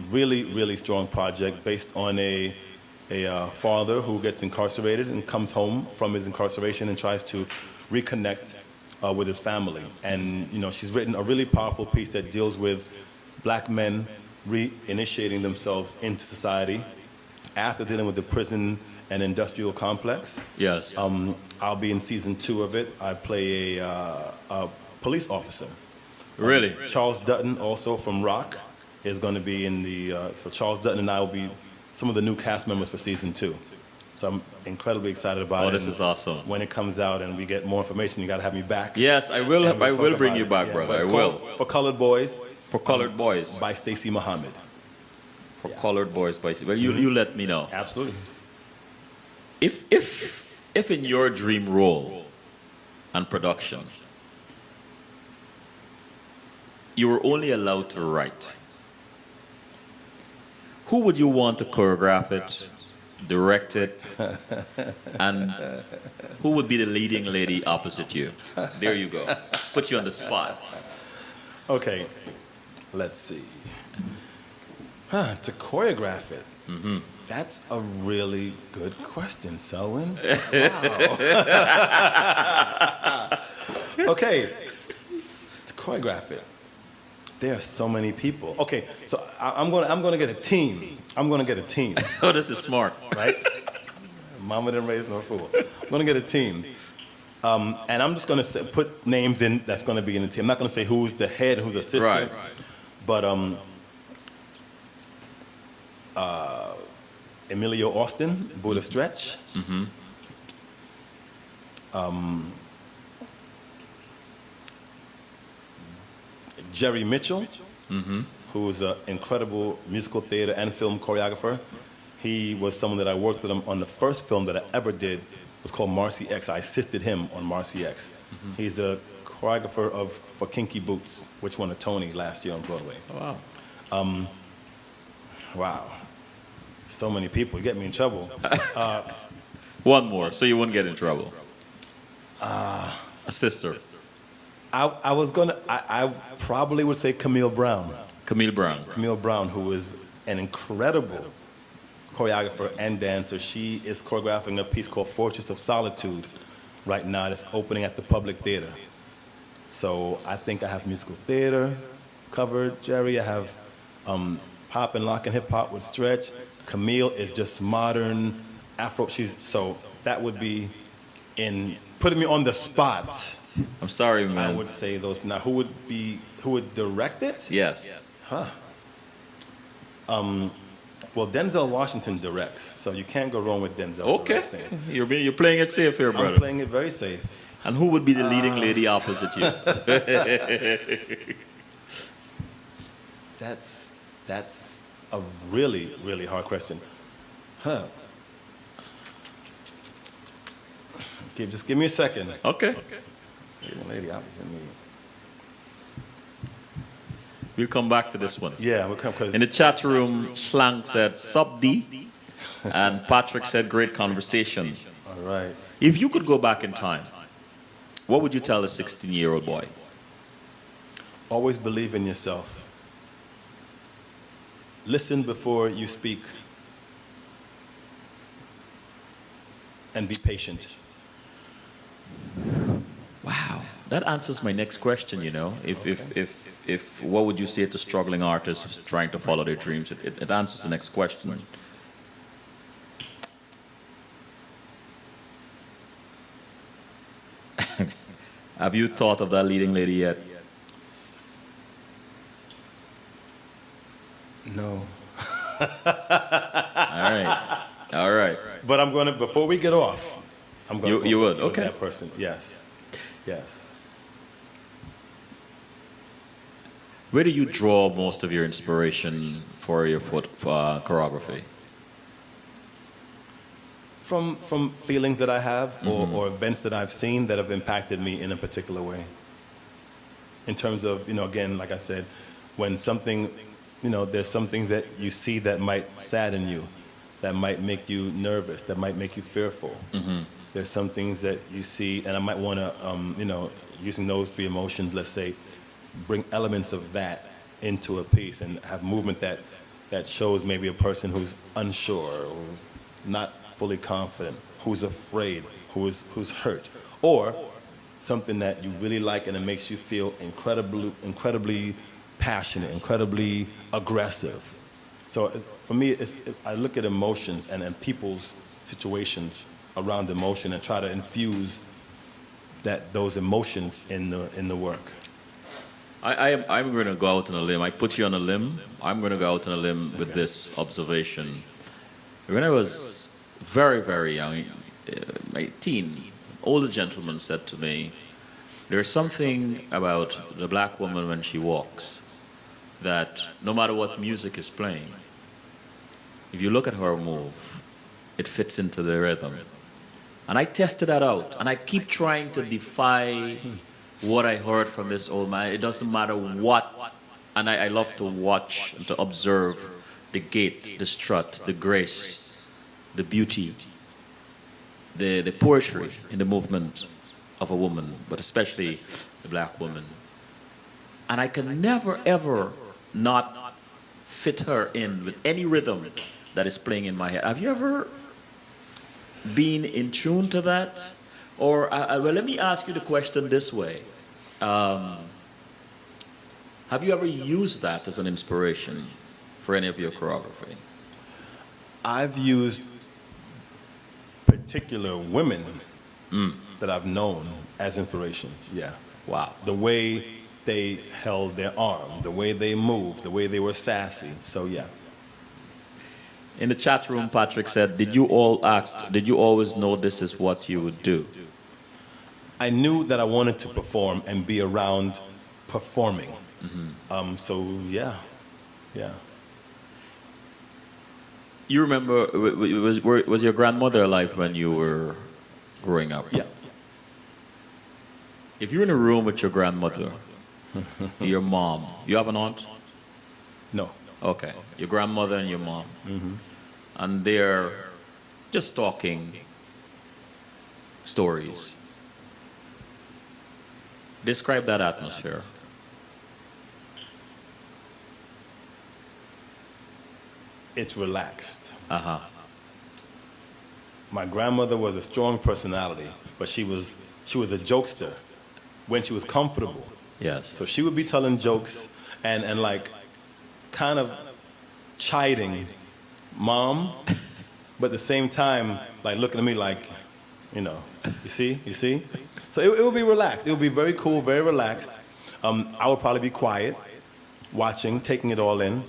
Speaker 2: Really strong project based on a father who gets incarcerated and comes home from his incarceration and tries to reconnect with his family. And, you know, she's written a really powerful piece that deals with black men reinitiating themselves into society after dealing with the prison and industrial complex.
Speaker 1: Yes.
Speaker 2: I'll be in season 2 of it. I play a police officer.
Speaker 1: Really?
Speaker 2: Charles Dutton, also from Rock, is going to be in the. So Charles Dutton and I will be some of the new cast members for season 2. So I'm incredibly excited about it.
Speaker 1: Oh, this is awesome.
Speaker 2: When it comes out and we get more information, you got to have me back.
Speaker 1: Yes, I will.
Speaker 2: And
Speaker 1: I will
Speaker 2: talk
Speaker 1: bring
Speaker 2: about
Speaker 1: you
Speaker 2: it.
Speaker 1: back,
Speaker 2: Yeah,
Speaker 1: brother.
Speaker 2: but
Speaker 1: I
Speaker 2: it's
Speaker 1: will.
Speaker 2: called For Colored Boys
Speaker 1: For Colored Boys.
Speaker 2: by Stacey Mohammed.
Speaker 1: For Colored Boys by. Well, you let me know.
Speaker 2: Absolutely.
Speaker 1: If in your dream role and production, you were only allowed to write, who would you want to choreograph it, direct it, and who would be the leading lady opposite you? There you go. Put you on the spot.
Speaker 2: Okay, let's see. To choreograph it. That's a really good question, Selwyn. Wow. Okay, to choreograph it. There are so many people. Okay, so I'm gonna get a team. I'm gonna get a team,
Speaker 1: Oh, this is smart.
Speaker 2: right? Mama didn't raise no fool. I'm gonna get a team, and I'm just gonna put names in that's gonna be in the team. I'm not gonna say who's the head, who's the assistant,
Speaker 1: Right.
Speaker 2: but Emilio Austin, Buddha Stretch. Jerry Mitchell, who's an incredible musical theater and film choreographer. He was someone that I worked with him on the first film that I ever did. It was called Marcy X. I assisted him on Marcy X. He's a choreographer for Kinky Boots, which won a Tony last year on Broadway.
Speaker 1: Oh, wow.
Speaker 2: Wow. So many people. You get me in trouble.
Speaker 1: One more, so you wouldn't get in trouble. A sister.
Speaker 2: I probably would say Camille Brown.
Speaker 1: Camille Brown.
Speaker 2: Camille Brown, who is an incredible choreographer and dancer. She is choreographing a piece called Fortress of Solitude right now that's opening at the Public Theater. So I think I have musical theater covered, Jerry. I have pop and lock and hip hop with Stretch. Camille is just modern Afro. So that would be in putting me on the spot.
Speaker 1: I'm sorry,
Speaker 2: I
Speaker 1: man.
Speaker 2: would say those. Now, who would direct it?
Speaker 1: Yes.
Speaker 2: Well, Denzel Washington directs, so you can't go wrong with Denzel.
Speaker 1: Okay.
Speaker 2: directing.
Speaker 1: You're playing it safe here,
Speaker 2: I'm
Speaker 1: brother.
Speaker 2: playing it very safe.
Speaker 1: And who would be the leading lady opposite you?
Speaker 2: That's a really, really hard question. Just give me a second.
Speaker 1: Okay.
Speaker 2: Leading lady opposite me.
Speaker 1: We'll come back to this one.
Speaker 2: Yeah, we'll come because
Speaker 1: In the chat room, Slang said, "Sup D," and Patrick said, "Great conversation."
Speaker 2: all right.
Speaker 1: If you could go back in time, what would you tell a 16-year-old boy?
Speaker 2: Always believe in yourself. Listen before you speak. And be patient.
Speaker 1: Wow, that answers my next question. You know, if what would you say to struggling artists trying to follow their dreams? It answers the next question. Have you thought of that leading lady yet?
Speaker 2: No.
Speaker 1: All right.
Speaker 2: But I'm gonna before we get off, I'm gonna
Speaker 1: You would,
Speaker 2: with
Speaker 1: okay.
Speaker 2: that person. Yes. Yes.
Speaker 1: Where do you draw most of your inspiration for your choreography?
Speaker 2: From feelings that I have or events that I've seen that have impacted me in a particular way. In terms of, again, like I said, when something, there's some things that you see that might sadden you, that might make you nervous, that might make you fearful. There's some things that you see, and I might want to, using those three emotions, let's say, bring elements of that into a piece and have movement that shows maybe a person who's unsure, who's not fully confident, who's afraid, who's hurt, or something that you really like and it makes you feel incredibly passionate, incredibly aggressive. So for me, I look at emotions and people's situations around emotion and try to infuse those emotions in the work.
Speaker 1: I'm going to go out on a limb. I put you on a limb. I'm going to go out on a limb with this observation. When I was very, very young, my teen, an older gentleman said to me, there's something about the black woman when she walks that no matter what music is playing, if you look at her move, it fits into the rhythm. And I tested that out, and I keep trying to defy what I heard from this old man. It doesn't matter what, and I love to watch and to observe the gait, the strut, the grace, the beauty, the poetry in the movement of a woman, but especially the black woman. And I can never, ever not fit her in with any rhythm that is playing in my head. Have you ever been in tune to that? Or, well, let me ask you the question this way. Have you ever used that as an inspiration for any of your choreography?
Speaker 2: I've used particular women that I've known as inspiration, yeah.
Speaker 1: Wow.
Speaker 2: The way they held their arm, the way they moved, the way they were sassy, so yeah.
Speaker 1: In the chat room, Patrick said, did you always know this is what you would do?
Speaker 2: I knew that I wanted to perform and be around performing. So yeah.
Speaker 1: You remember, was your grandmother alive when you were growing up?
Speaker 2: Yeah.
Speaker 1: If you're in a room with your grandmother, your mom, you have an aunt?
Speaker 2: No.
Speaker 1: Okay. Your grandmother and your mom. And they're just talking stories. Describe that
Speaker 2: it's relaxed.
Speaker 1: Uh-huh.
Speaker 2: My grandmother was a strong personality, but she was a jokester when she was comfortable.
Speaker 1: Yes.
Speaker 2: So she would be telling jokes and like kind of chiding mom, but at the same time like looking at me like, you know, you see? So it would be relaxed. It would be very cool, very relaxed. I would probably be quiet, watching, taking it all in.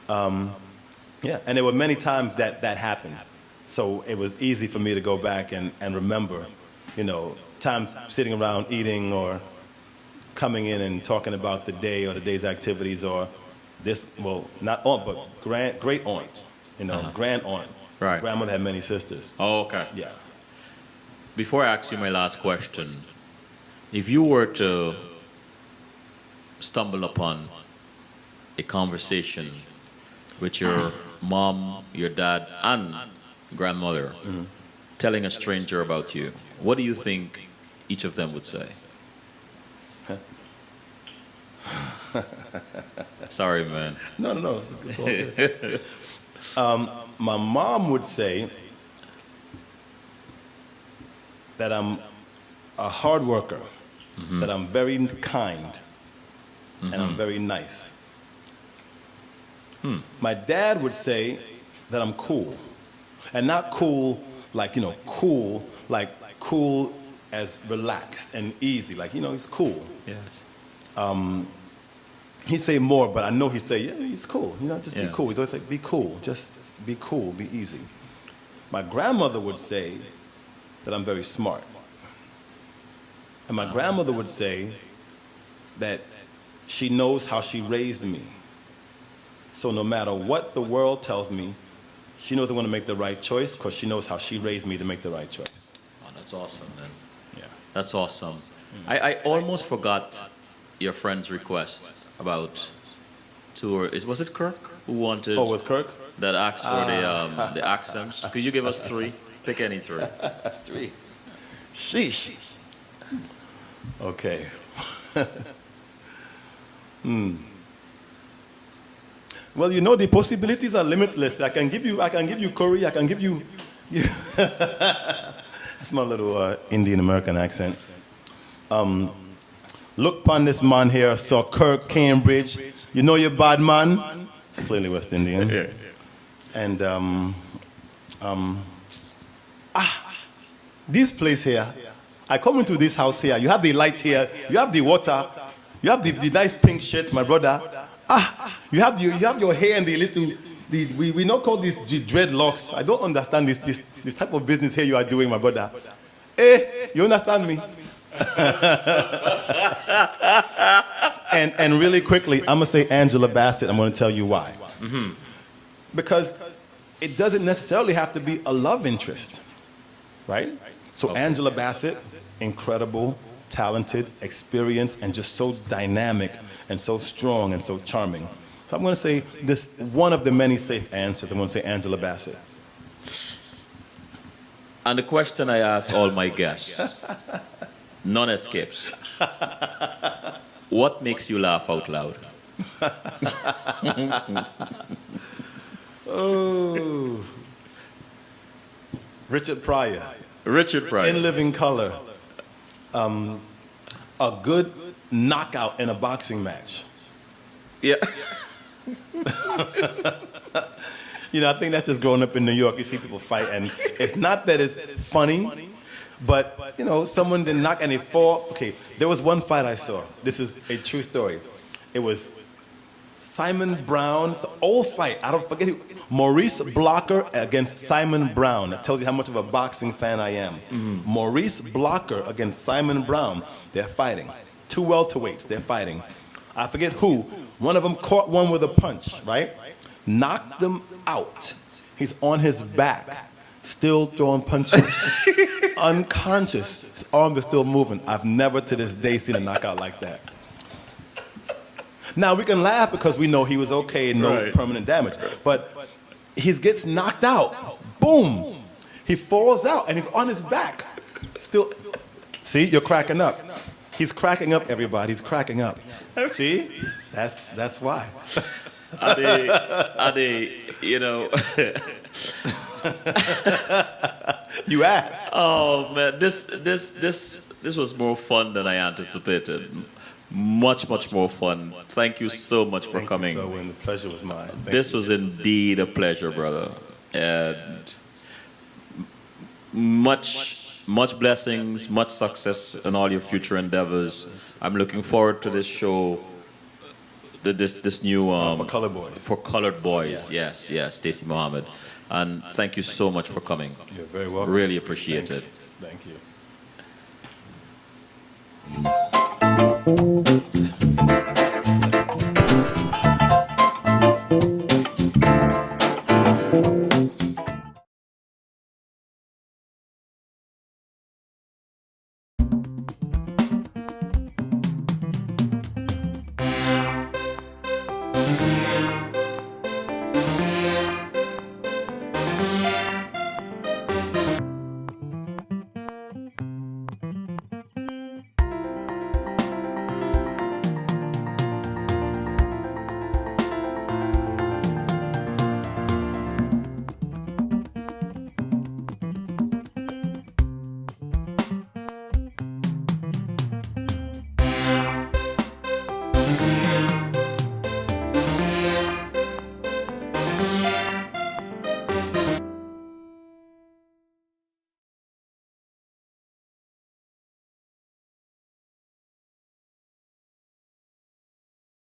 Speaker 2: Yeah, and there were many times that happened. So it was easy for me to go back and remember, you know, times sitting around eating or coming in and talking about the day or the day's activities or this, well, not aunt, but great aunt, you know, grand aunt.
Speaker 1: Right.
Speaker 2: Grandmother had many sisters.
Speaker 1: Oh, okay.
Speaker 2: Yeah.
Speaker 1: Before I ask you my last question, if you were to stumble upon a conversation with your mom, your dad, and grandmother telling a stranger about you, what do you think each of them would say? Sorry, man.
Speaker 2: No, it's all good. My mom would say that I'm a hard worker, that I'm very kind, and I'm very nice. My dad would say that I'm cool, and not cool like, you know, cool like cool as relaxed and easy, like, you know, he's cool.
Speaker 1: Yes.
Speaker 2: He'd say more, but I know he'd say, yeah, he's cool. You know, just
Speaker 1: Yeah.
Speaker 2: be cool. He's always like, be cool. Just be cool, be easy. My grandmother would say that I'm very smart. And my grandmother would say that she knows how she raised me. So no matter what the world tells me, she knows I want to make the right choice because she knows how she raised me to make the right choice.
Speaker 1: Oh, that's awesome, man.
Speaker 2: Yeah.
Speaker 1: That's awesome. I almost forgot your friend's request about tour. Was it Kirk who wanted
Speaker 2: Oh, with Kirk?
Speaker 1: that asked for the accents? Could you give us three? Pick any three.
Speaker 2: 3. Sheesh. Okay. Well, you know, the possibilities are limitless. I can give you curry. I can give you. That's my little Indian American accent. Look upon this man here, Sir Kirk Cambridge. You know your bad man. It's clearly West Indian.
Speaker 1: Yeah.
Speaker 2: And this place here, I come into this house here, you have the light here, you have the water, you have the nice pink shirt, my brother. You have your hair and the little, we not call this the dreadlocks. I don't understand this type of business here you are doing, my brother. Eh, you understand me? and really quickly, I'm gonna say Angela Bassett. I'm gonna tell you why. Because it doesn't necessarily have to be a love interest, right? So Angela Bassett, incredible, talented, experienced, and just so dynamic and so strong and so charming. So I'm going to say this one of the many safe answers. I'm going to say Angela Bassett.
Speaker 1: And the question I ask all my guests, none escapes. What makes you laugh out loud?
Speaker 2: Oh, Richard Pryor.
Speaker 1: Richard Pryor.
Speaker 2: In living color. A good knockout in a boxing match.
Speaker 1: Yeah.
Speaker 2: You know, I think that's just growing up in New York. You see people fight, and it's not that it's funny, but, you know, someone did knock and they fall. Okay, there was one fight I saw. This is a true story. It was Simon Brown's old fight. I don't forget who. Maurice Blocker against Simon Brown. That tells you how much of a boxing fan I am. Maurice Blocker against Simon Brown. They're fighting. 2 welterweights. They're fighting. I forget who. One of them caught one with a punch, right? Knocked them out. He's on his back, still throwing punches. Unconscious. His arm is still moving. I've never to this day seen a knockout like that. Now, we can laugh because we know he was okay and no permanent damage. But he gets knocked out. Boom. He falls out and he's on his back. Still. See, you're cracking up. He's cracking up, everybody. He's cracking up. See? That's why.
Speaker 1: Ade, You know,
Speaker 2: You asked.
Speaker 1: oh man, this was more fun than I anticipated. Much more fun. Thank you so much for coming.
Speaker 2: So, and the pleasure was mine. Thank
Speaker 1: This
Speaker 2: you.
Speaker 1: was indeed a pleasure, brother, and much blessings, much success in all your future endeavors. I'm looking forward to this show, this new
Speaker 2: For Color Boys.
Speaker 1: for Colored Boys. Yes, Stacey Mohammed, and thank you so much for coming.
Speaker 2: You're very welcome.
Speaker 1: Really appreciate
Speaker 2: Thanks.
Speaker 1: it.
Speaker 2: Thank you.